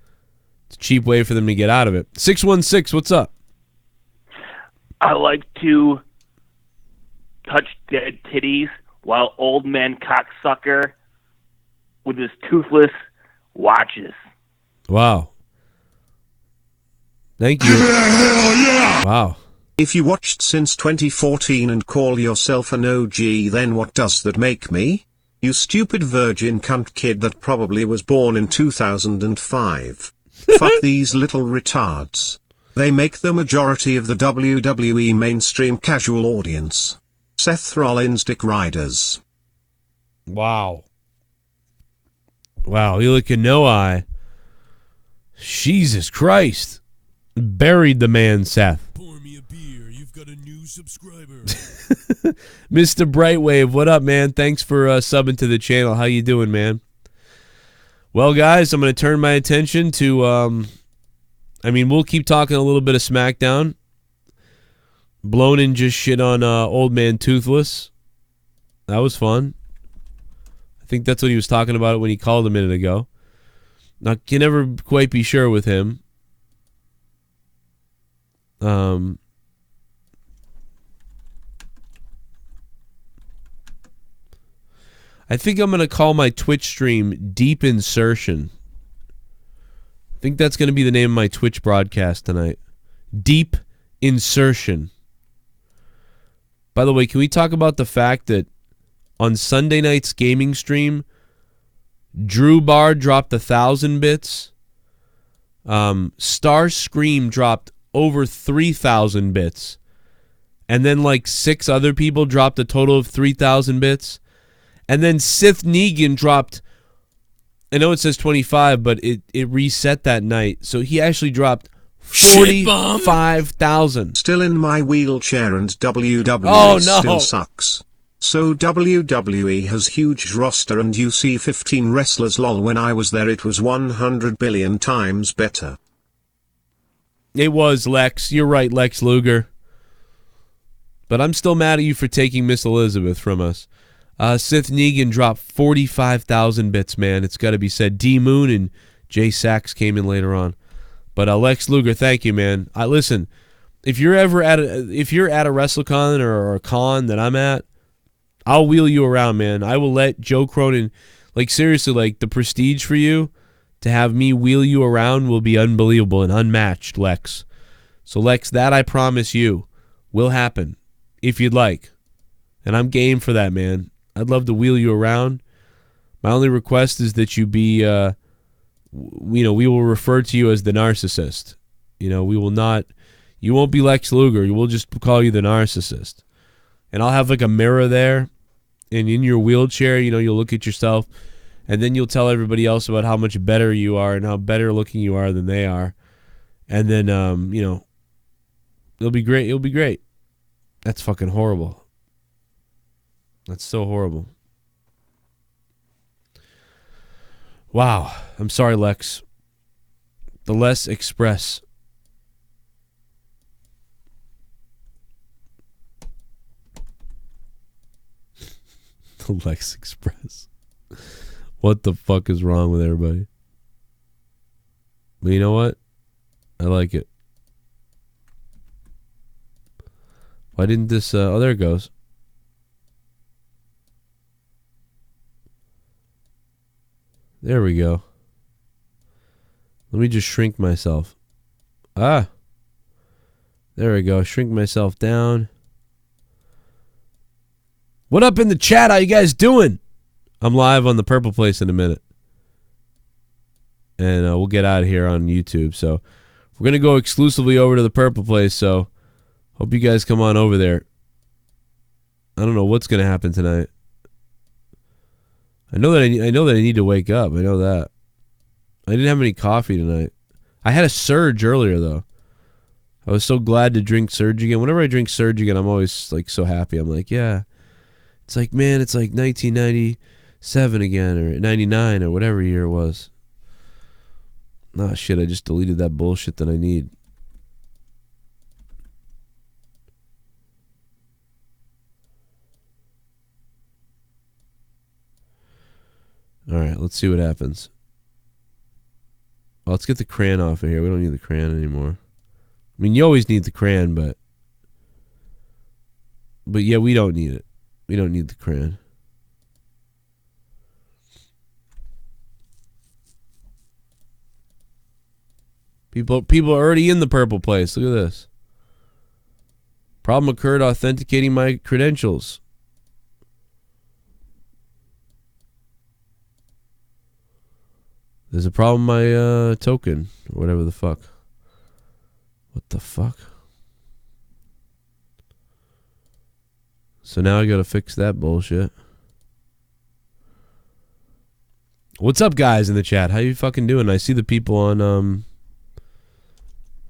It's a cheap way for them to get out of it. 616, what's up? I like to touch dead titties while old man cocksucker with his toothless watches. Wow. Thank you. Hell yeah! Wow. If you watched since 2014 and call yourself an OG, then what does that make me? You stupid virgin cunt kid that probably was born in 2005. Fuck these little retards. They make the majority of the WWE mainstream casual audience. Seth Rollins dick riders. Wow. Wow, you look at no eye. Jesus Christ. Buried the man, Seth. Pour me a beer. You've got a new subscriber. Mr. Brightwave, what up, man? Thanks for subbing to the channel. How you doing, man? Well, guys, I'm going to turn my attention to... we'll keep talking a little bit of SmackDown. Blonin just shit on Old Man Toothless. That was fun. I think that's what he was talking about when he called a minute ago. Now, can never quite be sure with him. I think I'm going to call my Twitch stream Deep Insertion. I think that's going to be the name of my Twitch broadcast tonight. Deep Insertion. By the way, can we talk about the fact that on Sunday night's gaming stream, Drew Bar dropped 1,000 bits. StarSCREAM dropped over 3,000 bits. And then like 6 other people dropped a total of 3,000 bits. And then Sith Negan dropped, I know it says 25, but it reset that night. So he actually dropped 45,000. Still in my wheelchair and WWE still sucks. So WWE has huge roster and you see 15 wrestlers lol. When I was there it was 100 billion times better. It was, Lex. You're right, Lex Luger. But I'm still mad at you for taking Miss Elizabeth from us. Sith Negan dropped 45,000 bits, man. It's got to be said. DMOON and Jay Sachs came in later on. But Lex Luger, thank you, man. Listen, if you're ever at a WrestleCon or a con that I'm at, I'll wheel you around, man. I will let Joe Cronin, like seriously, like the prestige for you to have me wheel you around will be unbelievable and unmatched, Lex. So Lex, that I promise you will happen if you'd like. And I'm game for that, man. I'd love to wheel you around. My only request is that you be, we will refer to you as the narcissist. We will not, you won't be Lex Luger. We'll just call you the narcissist. And I'll have like a mirror there. And in your wheelchair, you'll look at yourself. And then you'll tell everybody else about how much better you are and how better looking you are than they are. And then, it'll be great. It'll be great. That's fucking horrible. That's so horrible. Wow. I'm sorry, Lex. The Les Express. The Lex Express. What the fuck is wrong with everybody? But you know what? I like it. Why didn't this... oh, there it goes. There we go. Let me just shrink myself. There we go. Shrink myself down. What up in the chat? How you guys doing? I'm live on the Purple Place in a minute. And we'll get out of here on YouTube. So we're going to go exclusively over to the Purple Place. So hope you guys come on over there. I don't know what's going to happen tonight. I know that I need to wake up. I know that. I didn't have any coffee tonight. I had a Surge earlier though. I was so glad to drink Surge again. Whenever I drink Surge again, I'm always like so happy. I'm like, yeah. It's like, man, it's like 1997 again or 99 or whatever year it was. Nah, shit, I just deleted that bullshit that I need. All right, let's see what happens. Well, let's get the crayon off of here. We don't need the crayon anymore. I mean, you always need the crayon, but yeah, we don't need it. We don't need the crayon. People are already in the Purple Place. Look at this. Problem occurred authenticating my credentials. There's a problem with my token, or whatever the fuck. What the fuck? So now I gotta fix that bullshit. What's up, guys in the chat? How you fucking doing? I see the people on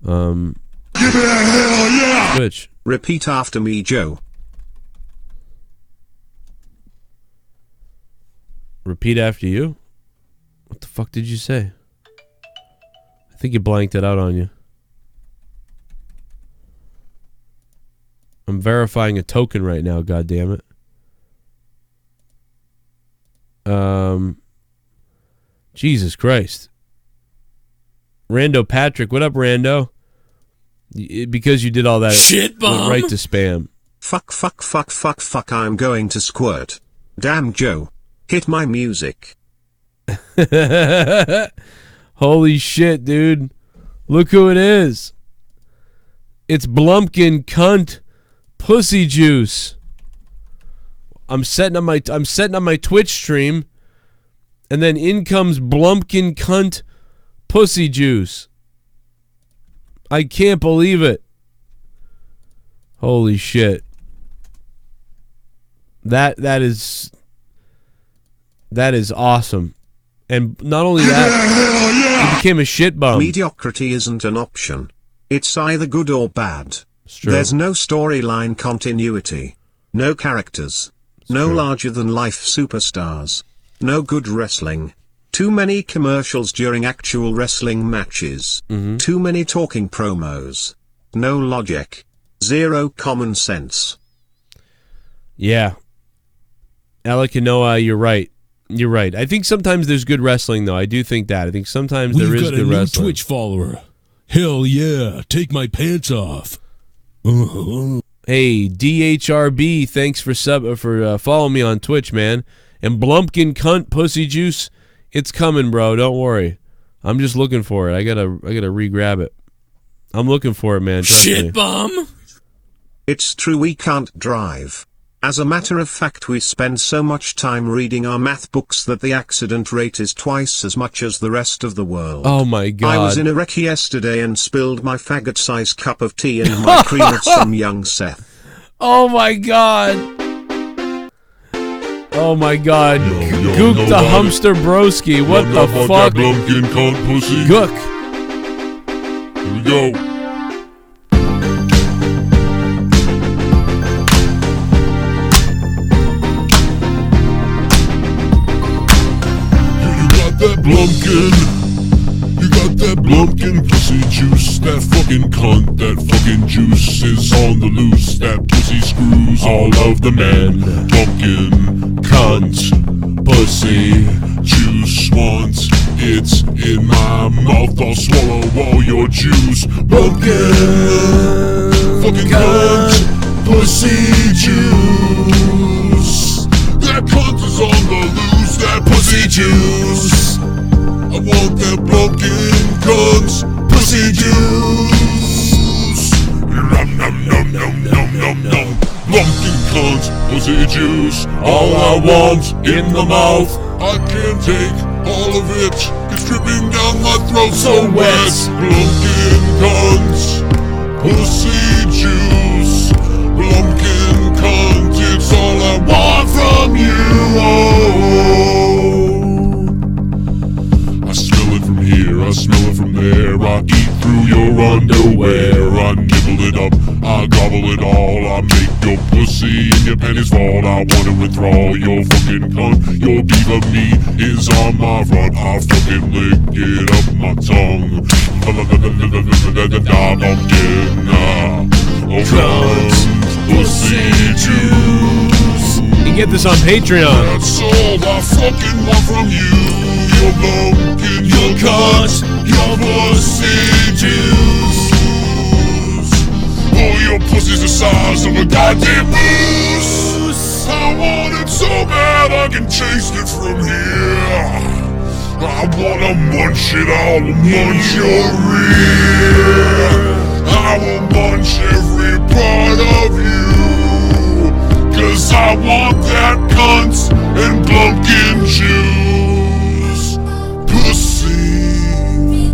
Give me a hell yeah! Twitch. Repeat after me, Joe. Repeat after you? What the fuck did you say? I think you blanked it out on you. I'm verifying a token right now, goddammit. Jesus Christ. Rando Patrick, what up, Rando? Because you did all that, shit bomb. Went right to spam. Fuck, I'm going to squirt. Damn, Joe. Hit my music. Holy shit, dude. Look who it is. It's Blumpkin Cunt pussy juice. I'm setting up my Twitch stream, and then in comes Blumpkin cunt pussy juice. I can't believe it. Holy shit. That is awesome. And not only that, he became a shit bum. Mediocrity isn't an option. It's either good or bad. There's no storyline continuity. No characters. No larger-than-life superstars. No good wrestling. Too many commercials during actual wrestling matches. Too many talking promos. No logic. Zero common sense. Yeah. Alec and Noah, you're right. You're right. I think sometimes there's good wrestling, though. I do think that. I think sometimes there is good wrestling. We've got a new Twitch follower. Hell yeah. Take my pants off. Hey, DHRB, thanks for following me on Twitch, man. And Blumpkin cunt pussy juice, it's coming, bro. Don't worry. I'm just looking for it. I gotta re-grab it. I'm looking for it, man. Shit bum. It's true we can't drive. As a matter of fact, we spend so much time reading our math books that the accident rate is twice as much as the rest of the world. Oh my god. I was in a wreck yesterday and spilled my faggot-sized cup of tea in my cream of some young Seth. Oh my god. Oh my god. Gook the Humster Broski. What the fuck? Blumpkin cunt pussy. Gook. Here we go. That Blumpkin, you got that Blumpkin pussy juice. That fucking cunt, that fucking juice is on the loose. That pussy screws all of the men. Blumpkin cunt pussy juice. Once it's in my mouth, I'll swallow all your juice. Blumpkin fucking cunt pussy juice. That cunt is on the loose. That pussy juice. I want that Blumpkin cunt's pussy juice. Nom nom nom nom nom nom nom. Blumpkin cunt's pussy juice. All I want in the mouth. I can't take all of it. It's dripping down my throat so wet. Blumpkin cunt's pussy juice. Blumpkin cunt, it's all I want from you. I smell it from here, I smell it from there. I eat through your underwear. I nibble it up, I gobble it all. I make your pussy and your panties fall. I wanna withdraw your fucking cunt. Your beaver meat is on my front. I fucking lick it up my tongue. Cunt pussy juice. You can get this on Patreon. That's all I fucking want from you. Your Blumpkin, your cunt, your pussy juice. Oh, your pussy's the size of a goddamn moose. I want it so bad I can taste it from here. I wanna munch it, I'll munch your rear. I will munch every part of you. 'Cause I want that cunt and Blumpkin juice. Pussy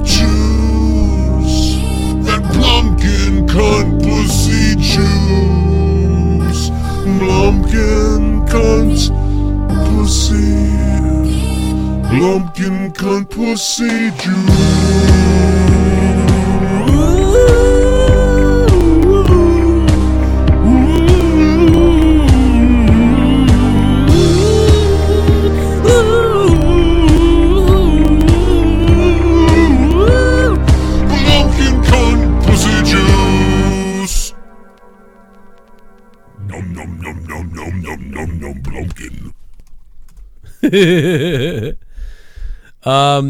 juice. That Blumpkin cunt pussy juice. Blumpkin cunt pussy. Blumpkin cunt pussy juice.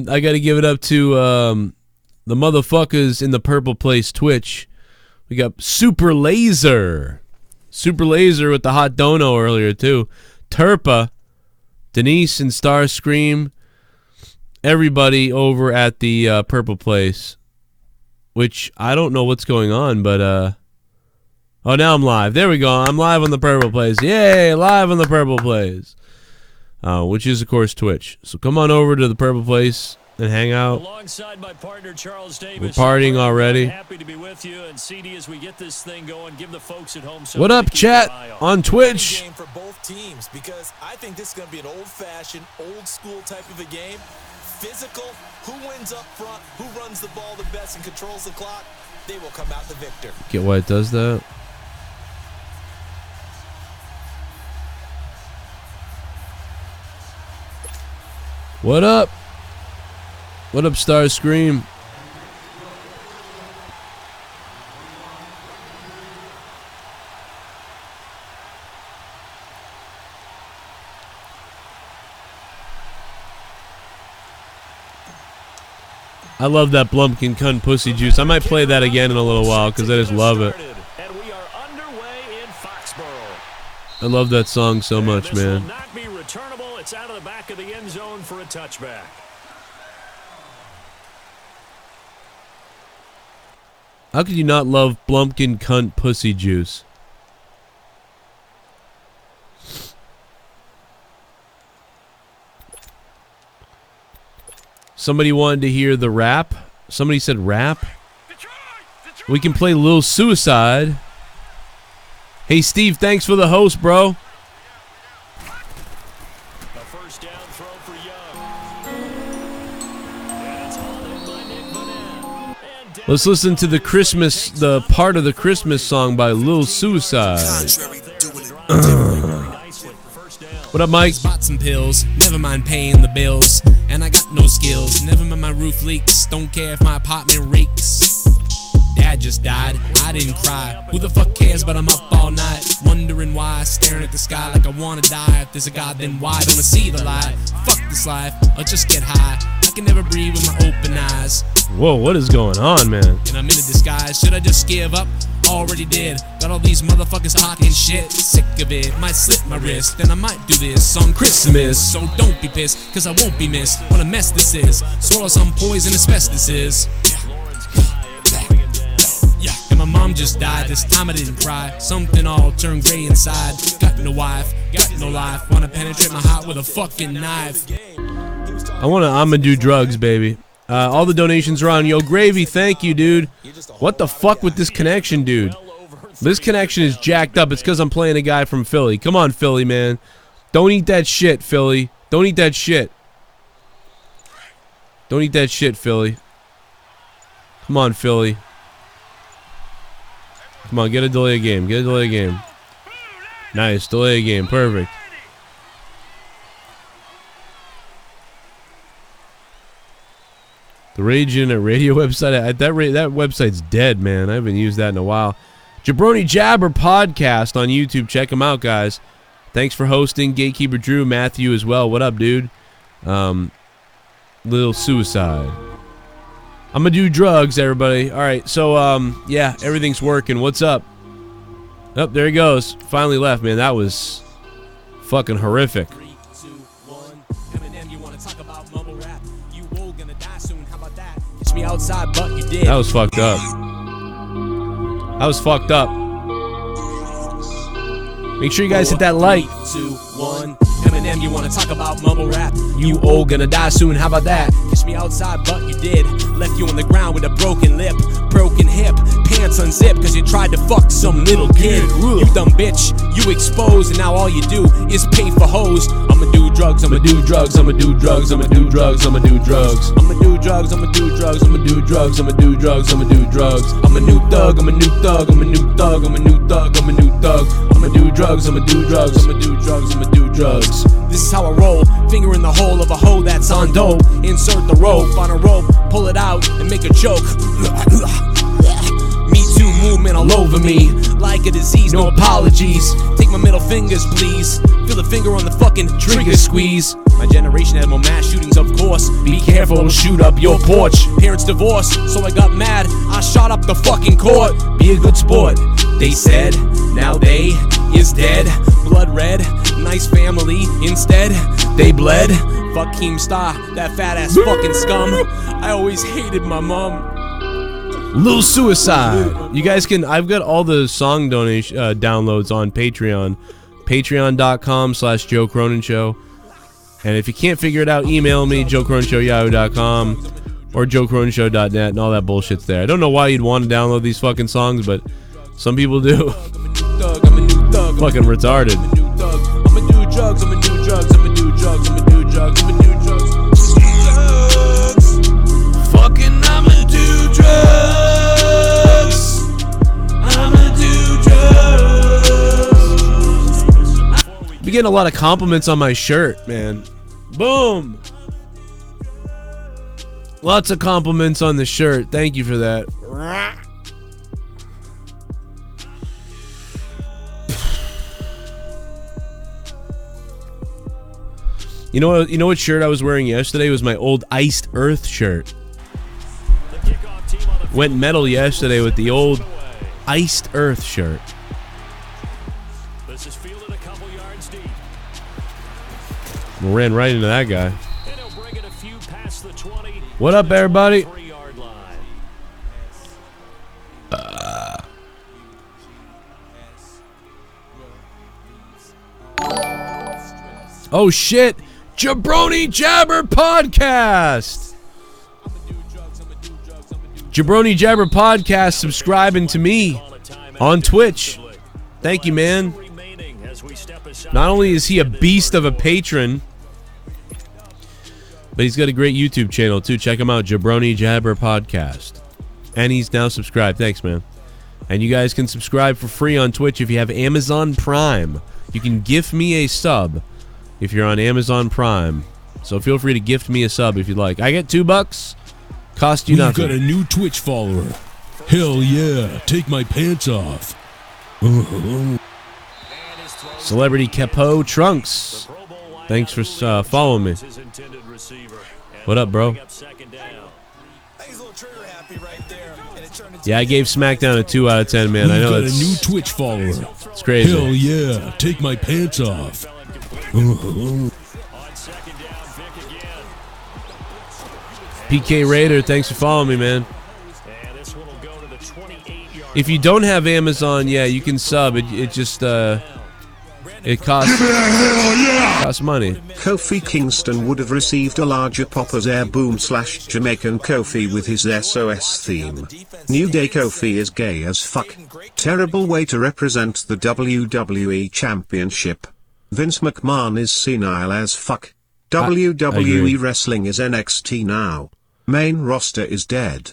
I gotta give it up to the motherfuckers in the purple place Twitch. We got Super Laser with the hot dono earlier too. Turpa, Denise and StarSCREAM, everybody over at the purple place. Which I don't know what's going on, but Oh, now I'm live. There we go. I'm live on the Purple Plays. Yay, live on the Purple Plays. Which is, of course, Twitch. So come on over to the Purple Place and hang out. Alongside my partner, Charles Davis. We're partying already. Happy to be with you. And CD, as we get this thing going, give the folks at home what up, chat? On Twitch. Game for both teams, because I think this is going to be an old-fashioned, old-school type of a game. Physical, who wins up front, who runs the ball the best and controls the clock, they will come out the victor. Get why it does that? What up? What up, StarSCREAM? I love that Blumpkin cunt pussy juice. I might play that again in a little while because I just love it. And we are underway in Foxborough. I love that song so much, This man. will not be returnable. It's out of the back of the end zone for a touchback. How could you not love Blumpkin cunt pussy juice? Somebody wanted to hear the rap. Somebody said rap. We can play Lil Suicide. Hey, Steve, thanks for the host, bro. Let's listen to the part of the Christmas song by Lil Suicide. What up, Mike? Bought some pills, never mind paying the bills. And I got no skills, never mind my roof leaks. Don't care if my apartment reeks. Dad just died, I didn't cry. Who the fuck cares, but I'm up all night wondering why, staring at the sky like I wanna die. If there's a God, then why don't I see the light? Fuck this life, I'll just get high. I can never breathe with my open eyes. Whoa, what is going on, man? And I'm in a disguise, should I just give up? Already did, got all these motherfuckers talking shit. Sick of it, might slip my wrist. Then I might do this on Christmas. So don't be pissed, cause I won't be missed. What a mess this is, swallow some poison asbestos is. Yeah, and my mom just died, this time I didn't cry. Something all turned gray inside. Got no wife, got no life. Wanna penetrate my heart with a fucking knife. I'ma do drugs, baby. All the donations are on. Yo, Gravy, thank you, dude. What the fuck with this connection, dude? This connection is jacked up. It's because I'm playing a guy from Philly. Come on, Philly, man. Don't eat that shit, Philly. Don't eat that shit. Don't eat that shit, Philly. Come on, Philly. Come on, get a delay game. Get a delay game. Nice, delay game. Perfect. The Rage Internet Radio website, that website's dead, man. I haven't used that in a while. Jabroni Jabber podcast on YouTube. Check them out, guys. Thanks for hosting. Gatekeeper Drew, Matthew as well. What up, dude? Little Suicide. I'm going to do drugs, everybody. All right, so, yeah, everything's working. What's up? Oh, there he goes. Finally left, man. That was fucking horrific. Me outside, but you did. That was fucked up. That was fucked up. Make sure you guys hit that like. 2, 1. Eminem, you wanna talk about mumble rap? You old, gonna die soon, how about that? Kiss me outside, but you did. Left you on the ground with a broken lip, broken hip, pants unzipped, cause you tried to fuck some little kid. You dumb bitch, you exposed, and now all you do is pay for hoes. I'ma do drugs, I'ma do drugs, I'ma do drugs, I'ma do drugs, I'ma do drugs. I'ma do drugs, I'ma do drugs, I'ma do drugs, I'ma do drugs, I'ma do drugs. I'm a new thug, I'm a new thug, I'm a new thug, I'm a new thug, I'm a new thug. I'ma do drugs, I'ma do drugs, I'ma do drugs, I'ma do drugs. This is how I roll, finger in the hole of a hoe that's on dope. Insert the rope on a rope, pull it out and make a joke. Me Too movement all over me, like a disease, no apologies. Take my middle fingers, please. Feel the finger on the fucking trigger squeeze. My generation had more mass shootings, of course. Be careful, it'll shoot up your porch. Parents divorced, so I got mad. I shot up the fucking court. Be a good sport, they said. Now they is dead. Blood red, nice family. Instead, they bled. Fuck Keemstar, that fat ass fucking scum. I always hated my mom. Lil Suicide. You guys can. I've got all the song donation downloads on Patreon. Patreon.com/Joe Cronin Show. And if you can't figure it out, email me, joecroninshow@yahoo.com or joecroninshow.net, and all that bullshit's there. I don't know why you'd want to download these fucking songs, but some people do. Fucking retarded. I'ma do drugs, I'ma do drugs, I'ma do drugs, I'ma do drugs, I'ma do drugs. Fucking I'ma do drugs. I'ma do drugs. Be getting a lot of compliments on my shirt, man. Boom. Lots of compliments on the shirt. Thank you for that. You know what shirt I was wearing yesterday was my old Iced Earth shirt. Went metal yesterday with the old Iced Earth shirt. This is fielded a couple yards deep. Ran right into that guy. And he'll bring it a few past the 20. What up, everybody? 3-yard line. Oh shit! Jabroni Jabber Podcast! Jabroni Jabber Podcast subscribing to me on Twitch. Thank you, man. Not only is he a beast of a patron, but he's got a great YouTube channel too. Check him out, Jabroni Jabber Podcast. And he's now subscribed. Thanks, man. And you guys can subscribe for free on Twitch if you have Amazon Prime. You can gift me a sub if you're on Amazon Prime. So feel free to gift me a sub if you'd like. I get $2. Cost you nothing. We've got a new Twitch follower. Hell yeah, take my pants off. Celebrity Capo Trunks. Thanks for following me. What up, bro? Yeah, I gave SmackDown a 2 out of 10, man. I know it's a new Twitch follower. It's crazy. Hell yeah, take my pants off. PK Raider, thanks for following me, man. If you don't have Amazon, yeah, you can sub. It just it costs money. Kofi Kingston would have received a larger Popper's Air Boom / Jamaican Kofi with his SOS theme. New Day Kofi is gay as fuck. Terrible way to represent the WWE Championship. Vince McMahon is senile as fuck. WWE Wrestling is NXT now. Main roster is dead.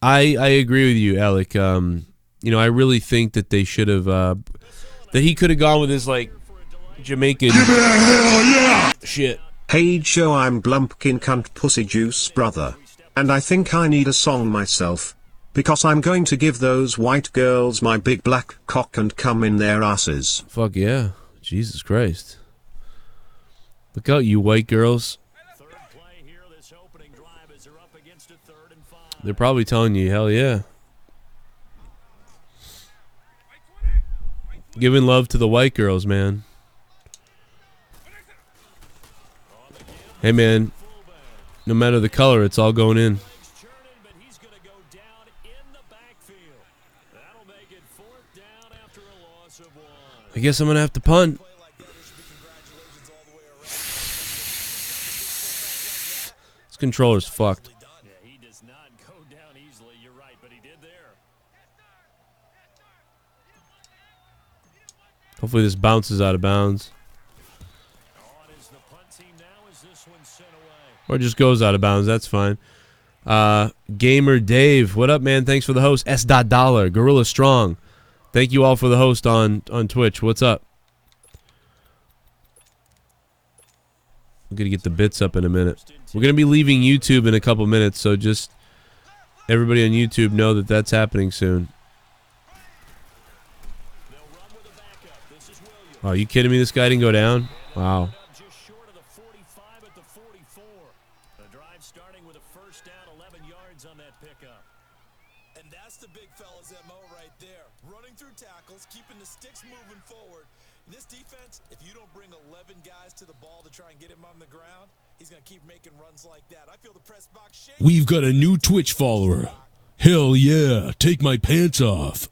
I agree with you, Alec. I really think that they should have that he could have gone with his like Jamaican shit. Hey Joe, I'm Blumpkin Cunt Pussy Juice brother. And I think I need a song myself. Because I'm going to give those white girls my big black cock and come in their asses. Fuck yeah. Jesus Christ. Look out, you white girls. They're probably telling you, hell yeah. Giving love to the white girls, man. Hey, man. No matter the color, it's all going in. I guess I'm going to have to punt. This controller's fucked. Hopefully this bounces out of bounds. Or just goes out of bounds. That's fine. Gamer Dave. What up, man? Thanks for the host. S.Dollar. Gorilla Strong. Thank you all for the host on Twitch. What's up? I'm going to get the bits up in a minute. We're going to be leaving YouTube in a couple minutes, so just everybody on YouTube know that that's happening soon. Oh, are you kidding me? This guy didn't go down? Wow. And that's the big fella's MO right there. Running through tackles, keeping the sticks moving forward. In this defense, if you don't bring 11 guys to the ball to try and get him on the ground, he's going to keep making runs like that. I feel the press box shake. We've got a new Twitch follower. Hell yeah, take my pants off.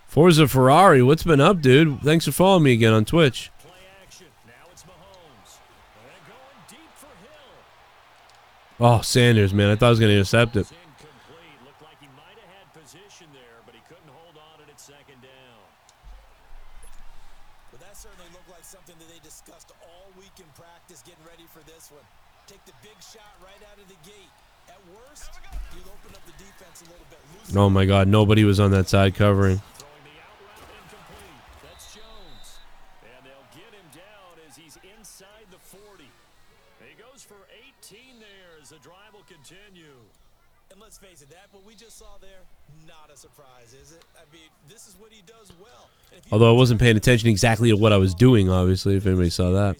Forza Ferrari, what's been up, dude? Thanks for following me again on Twitch. Oh, Sanders, man. I thought I was going to intercept it. But that certainly looked like something that they discussed all week in practice, getting ready for this one. Take the big shot right out of the gate. At worst, you'll open up the defense a little bit. Oh, my God. Nobody was on that side covering. That's Jones. And they'll get him down as he's inside the 40. He goes for 18 there as the drive will continue. And let's face it, that what we just saw there, not a surprise, is it? I mean, this is what he does well. Although I wasn't paying attention exactly to what I was doing, obviously, if anybody saw that.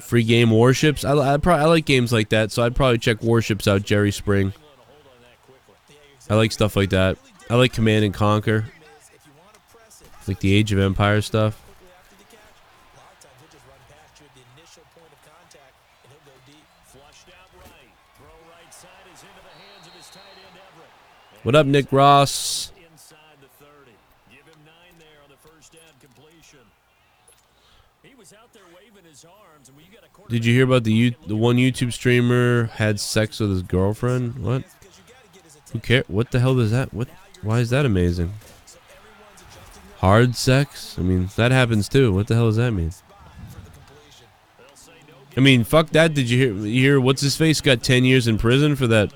Free game warships. I like games like that, so I'd probably check warships out, Jerry Spring. I like stuff like that. I like Command and Conquer. Like the Age of Empire stuff. What up, Nick Ross? Did you hear about the one YouTube streamer had sex with his girlfriend? What? Who cares? What the hell does that? What? Why is that amazing? Hard sex? I mean, that happens too. What the hell does that mean? I mean, fuck that. Did you hear what's his face got 10 years in prison for that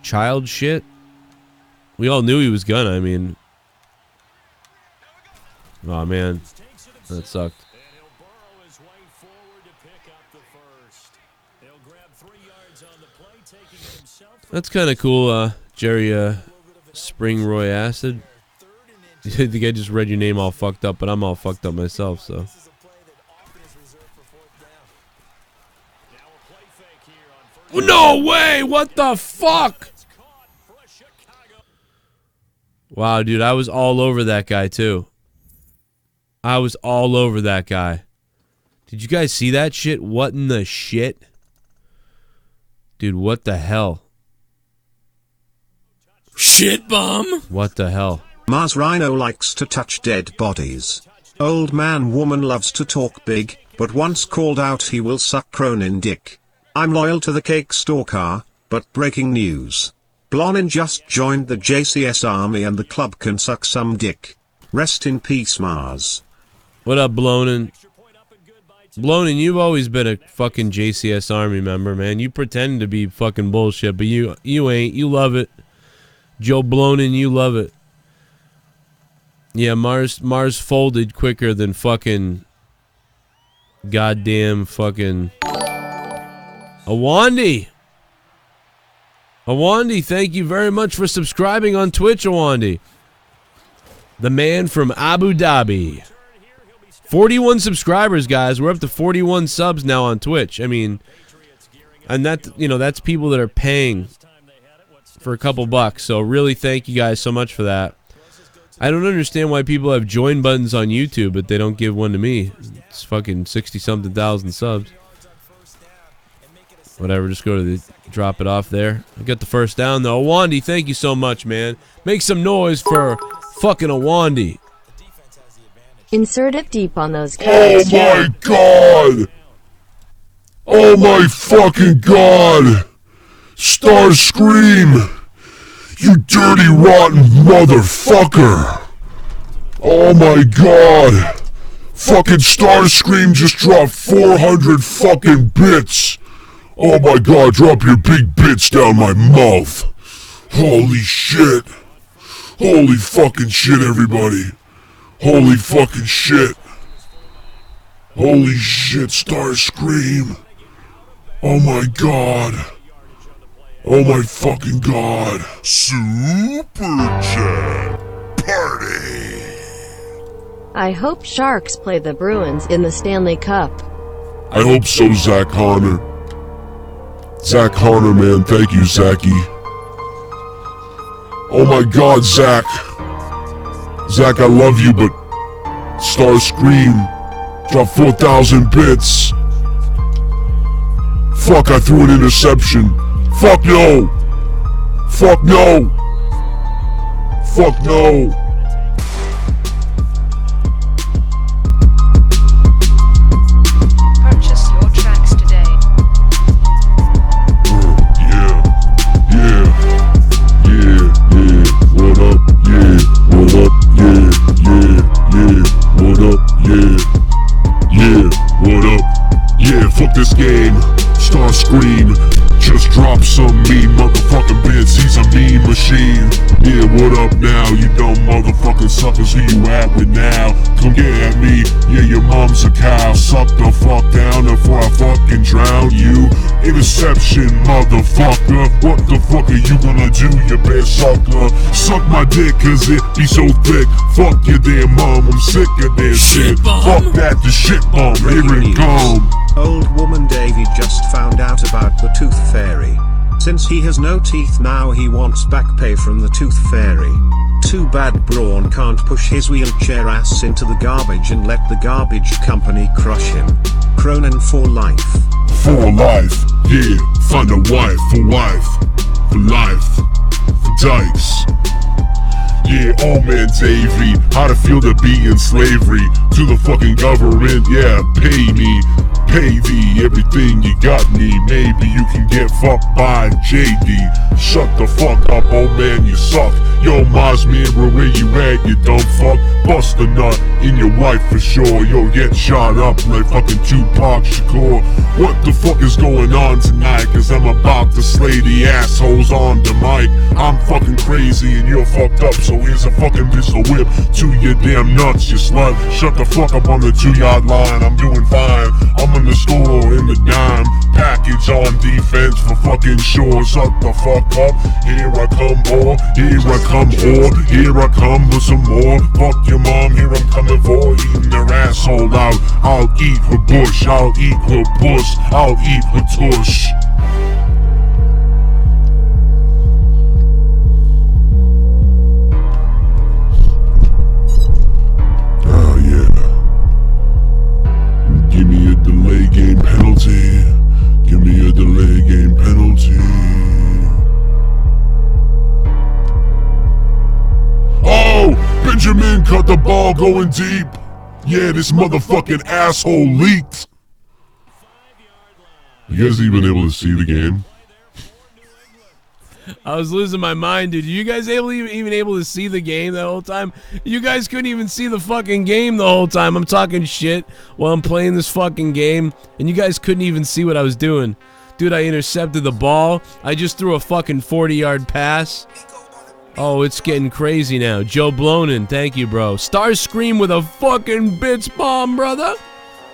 child shit? We all knew he was gonna. I mean, oh man, that sucked. That's kind of cool, Jerry Spring Roy Acid. I think I just read your name all fucked up, but I'm all fucked up myself, so. No way! What the fuck? Wow, dude, I was all over that guy, too. I was all over that guy. Did you guys see that shit? What in the shit? Dude, what the hell? Shit bomb? What the hell? Mars Rhino likes to touch dead bodies. Old man woman loves to talk big, but once called out he will suck Cronin dick. I'm loyal to the cake stalker, but breaking news. Blonin just joined the JCS army and the club can suck some dick. Rest in peace, Mars. What up, Blonin? Blonin, you've always been a fucking JCS army member, man. You pretend to be fucking bullshit, but you ain't. You love it. Joe Blonin, you love it. Yeah, Mars folded quicker than fucking goddamn fucking Awonddy. Awonddy, thank you very much for subscribing on Twitch, Awonddy. The man from Abu Dhabi. 41 subscribers, guys. We're up to 41 subs now on Twitch. I mean, and that, you know, that's people that are paying for a couple bucks. So really thank you guys so much for that. I don't understand why people have join buttons on YouTube, but they don't give one to me. It's fucking 60-something thousand subs. Whatever, just go to the drop it off there. I got the first down though. Awonddy, thank you so much, man. Make some noise for fucking Awonddy. Insert it deep on those Oh carrots. my god! Oh my fucking god! StarSCREAM! You dirty rotten motherfucker! Oh my god! Fucking StarSCREAM just dropped 400 fucking bits! Oh my god, drop your big bits down my mouth! Holy shit! Holy fucking shit, everybody! Holy fucking shit! Holy shit, StarSCREAM! Oh my god! Oh my fucking god! Super Chat Party! I hope Sharks play the Bruins in the Stanley Cup. I hope so, Zach Honor. Zach Honor, man, thank you, Zachy. Oh my god, Zach. Zach, I love you, but StarSCREAM Drop 4,000 bits. Fuck, I threw an interception. Fuck no. Fuck no. Fuck no. Purchase your tracks today. Yeah. What up? Yeah. What up? Yeah. What up? Yeah. What up? Yeah, fuck this game. StarSCREAM. Just drop some mean motherfucking bits. He's a mean machine. Yeah, what up now, you dumb motherfucking suckers? Who you at with now? Come get at me. Yeah, your mom's a cow. Suck the fuck down before I fucking drown you. Interception, motherfucker. What the fuck are you gonna do, you bitch sucker? Suck my dick, cause it be so thick. Fuck your damn mom, I'm sick of this shit. Fuck that, the shit bomb. Here it come. Old woman Davy just found out about the tooth fairy. Since he has no teeth now, he wants back pay from the tooth fairy. Too bad Braun can't push his wheelchair ass into the garbage and let the garbage company crush him. Cronin for life. For life, yeah. Find a wife, for life. For life. For dykes. Yeah, oh man, Davy, how to feel to be in slavery to the fucking government, yeah, pay me. Pay thee everything you got me. Maybe you can get fucked by JD. Shut the fuck up, oh man, you suck. Yo, Maz Mirror, where you at, you dumb fuck? Bust a nut in your wife for sure. You'll get shot up like fucking Tupac Shakur. What the fuck is going on tonight? Cause I'm about to slay the assholes on the mic. I'm fucking crazy and you're fucked up, so here's a fucking pistol whip to your damn nuts, you slut. Shut the fuck up on the 2-yard line, I'm doing fine. I'm in the store in the dime package on defense for fucking sure. Shut the fuck up. Here I come, or here I come, or here I come with some more. Fuck your mom, here I'm coming for, eating her asshole out. I'll eat her bush, I'll eat her puss, I'll eat her tush. Give me a delay game penalty. Give me a delay game penalty. Oh! Benjamin cut the ball going deep. Yeah, this motherfucking asshole leaked. You guys even able to see the game? I was losing my mind, dude. You guys even able to see the game the whole time? You guys couldn't even see the fucking game the whole time. I'm talking shit while I'm playing this fucking game, and you guys couldn't even see what I was doing. Dude, I intercepted the ball. I just threw a fucking 40-yard pass. Oh, it's getting crazy now. Joe Blonin, thank you, bro. StarSCREAM with a fucking bits bomb, brother.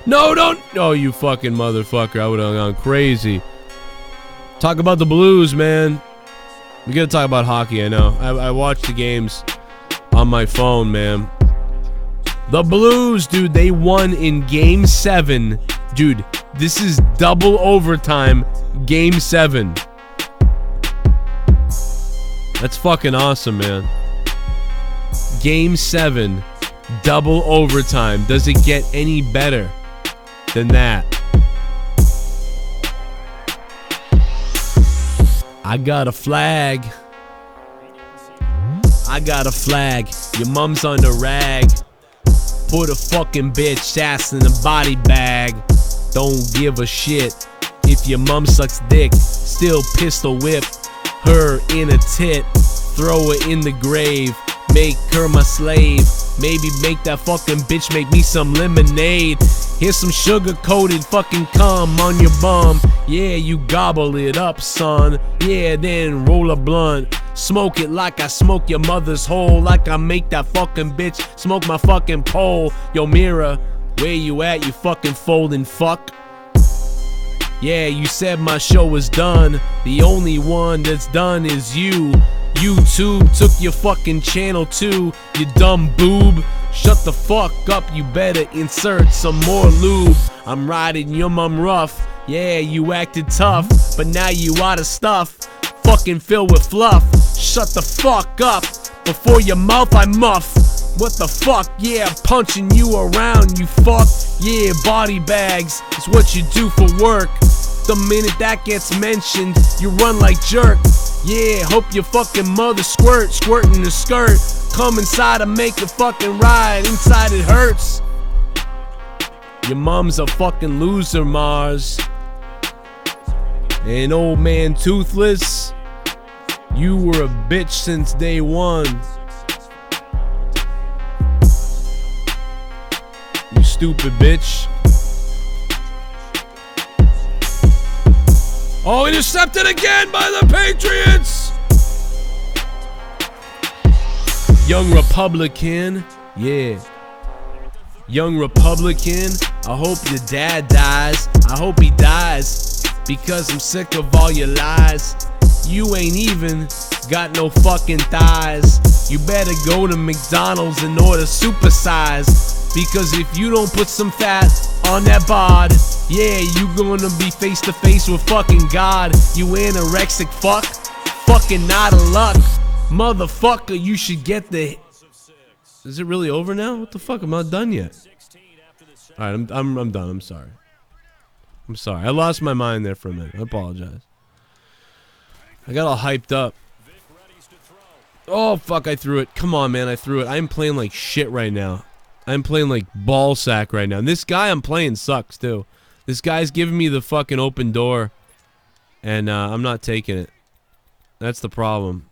No, don't. Oh, you fucking motherfucker. I would have gone crazy. Talk about the Blues, man. We gotta talk about hockey, I know. I watched the games on my phone, man. The Blues, dude, they won in Game 7. Dude, this is double overtime, Game 7. That's fucking awesome, man. Game 7, double overtime. Does it get any better than that? I got a flag. I got a flag. Your mom's on the rag. Put a fucking bitch ass in a body bag. Don't give a shit if your mom sucks dick. Still pistol whip her in a tit. Throw her in the grave. Make her my slave. Maybe make that fucking bitch make me some lemonade. Here's some sugar-coated fucking cum on your bum. Yeah, you gobble it up, son. Yeah, then roll a blunt. Smoke it like I smoke your mother's hole. Like I make that fucking bitch smoke my fucking pole. Yo, Mira, where you at, you fucking folding fuck? Yeah, you said my show was done. The only one that's done is you. YouTube took your fucking channel too, you dumb boob. Shut the fuck up, you better insert some more lube. I'm riding your mom rough. Yeah, you acted tough, but now you out of stuff. Fucking filled with fluff. Shut the fuck up before your mouth I muff. What the fuck? Yeah, I'm punching you around, you fuck. Yeah, body bags is what you do for work. The minute that gets mentioned, you run like jerk. Yeah, hope your fucking mother squirting the skirt. Come inside and make a fucking ride. Inside it hurts. Your mom's a fucking loser, Mars. And old man Toothless, you were a bitch since day one. You stupid bitch. Oh, intercepted again by the Patriots! Young Republican, yeah. Young Republican, I hope your dad dies. I hope he dies, because I'm sick of all your lies. You ain't even got no fucking thighs. You better go to McDonald's and order supersize, because if you don't put some fat on that bod, yeah, you gonna be face to face with fucking God. You anorexic fuck, fucking not a luck. Motherfucker, you should get the... Is it really over now? What the fuck? I'm not done yet. Alright, I'm done. I'm sorry. I'm sorry. I lost my mind there for a minute. I apologize. I got all hyped up. Oh, fuck, I threw it. Come on, man, I threw it. I'm playing like shit right now. I'm playing like ball sack right now. And this guy I'm playing sucks, too. This guy's giving me the fucking open door. And I'm not taking it. That's the problem.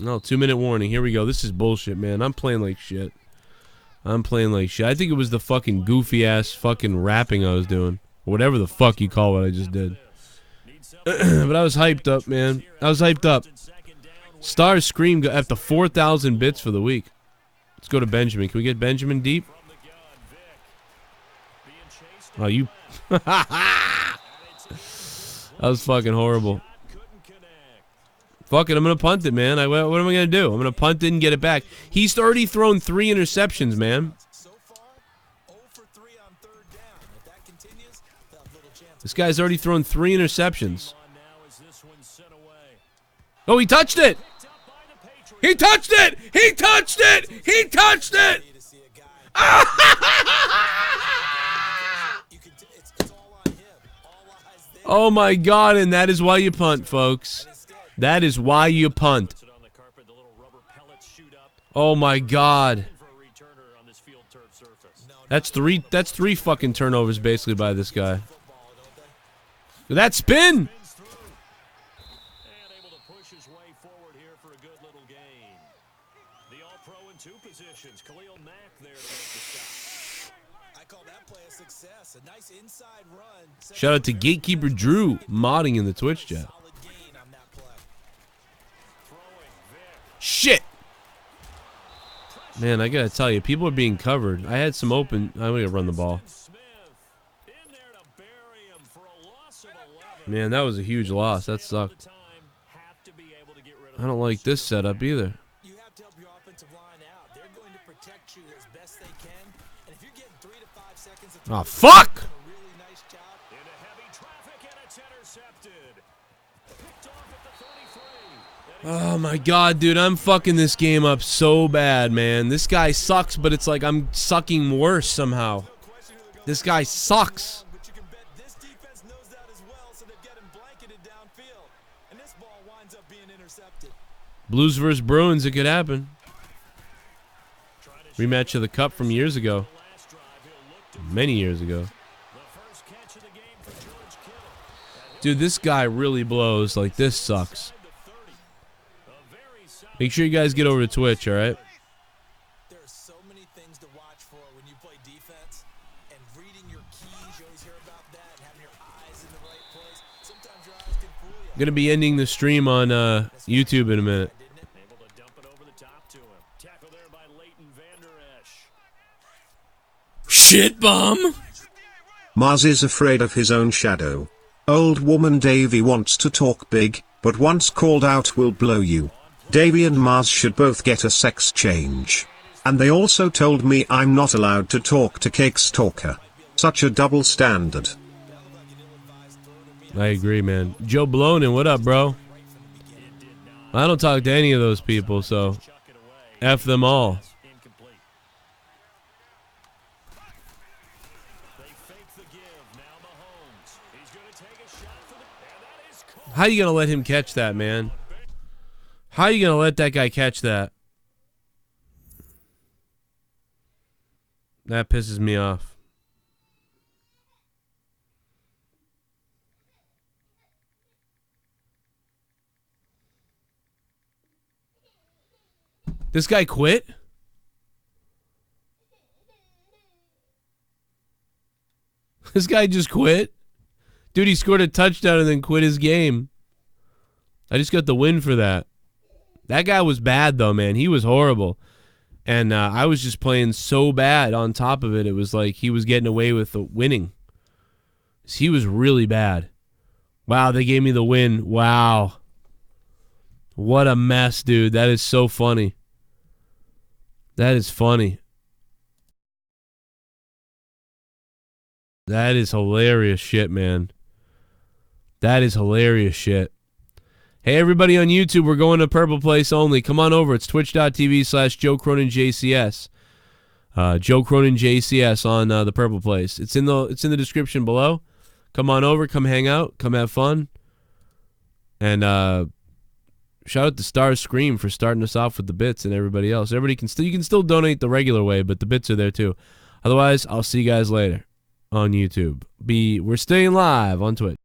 No, 2-minute warning. Here we go. This is bullshit, man. I'm playing like shit. I'm playing like shit. I think it was the fucking goofy-ass fucking rapping I was doing. Whatever the fuck you call what I just did. But I was hyped up, man. I was hyped up. StarSCREAM got up to 4,000 bits for the week. Let's go to Benjamin. Can we get Benjamin deep? Oh, you... That was fucking horrible. Fuck it, I'm going to punt it, man. What am I going to do? I'm going to punt it and get it back. He's already thrown 3 interceptions, man. This guy's already thrown 3 interceptions. Oh, he touched it! He touched it! He touched it! He touched it! Oh my god, and that is why you punt, folks. That is why you punt. Oh my god. That's three fucking turnovers basically by this guy. That spin! Shout out to Gatekeeper Drew modding in the Twitch chat. Shit! Man, I gotta tell you, people are being covered. I had some open... I'm gonna run the ball. Man, that was a huge loss. That sucked. I don't like this setup either. Oh, fuck! Oh my god, dude, I'm fucking this game up so bad, man. This guy sucks, but it's like I'm sucking worse somehow. This guy sucks. Blues versus Bruins, it could happen. Rematch of the Cup from years ago. Many years ago. Dude, this guy really blows. Like, this sucks. Make sure you guys get over to Twitch, alright? I'm gonna be ending the stream on YouTube in a minute. Shit bomb! Mars is afraid of his own shadow. Old woman Davy wants to talk big, but once called out will blow you. Davy and Mars should both get a sex change. And they also told me I'm not allowed to talk to Cake Stalker. Such a double standard. I agree, man. Joe Blonin, what up, bro? I don't talk to any of those people, so F them all. How you gonna let him catch that, man? How you gonna let that guy catch that? That pisses me off. This guy quit? This guy just quit? Dude, he scored a touchdown and then quit his game. I just got the win for that. That guy was bad, though, man. He was horrible. And I was just playing so bad on top of it. It was like he was getting away with the winning. He was really bad. Wow, they gave me the win. Wow. What a mess, dude. That is so funny. That is funny. That is hilarious shit, man. That is hilarious shit. Hey, everybody on YouTube, we're going to Purple Place only. Come on over. It's twitch.tv/JoeCroninJCS. Joe Cronin JCS on the Purple Place. It's in the description below. Come on over. Come hang out. Come have fun. And shout out to StarSCREAM for starting us off with the bits and everybody else. Everybody you can still donate the regular way, but the bits are there too. Otherwise, I'll see you guys later on YouTube. We're staying live on Twitch.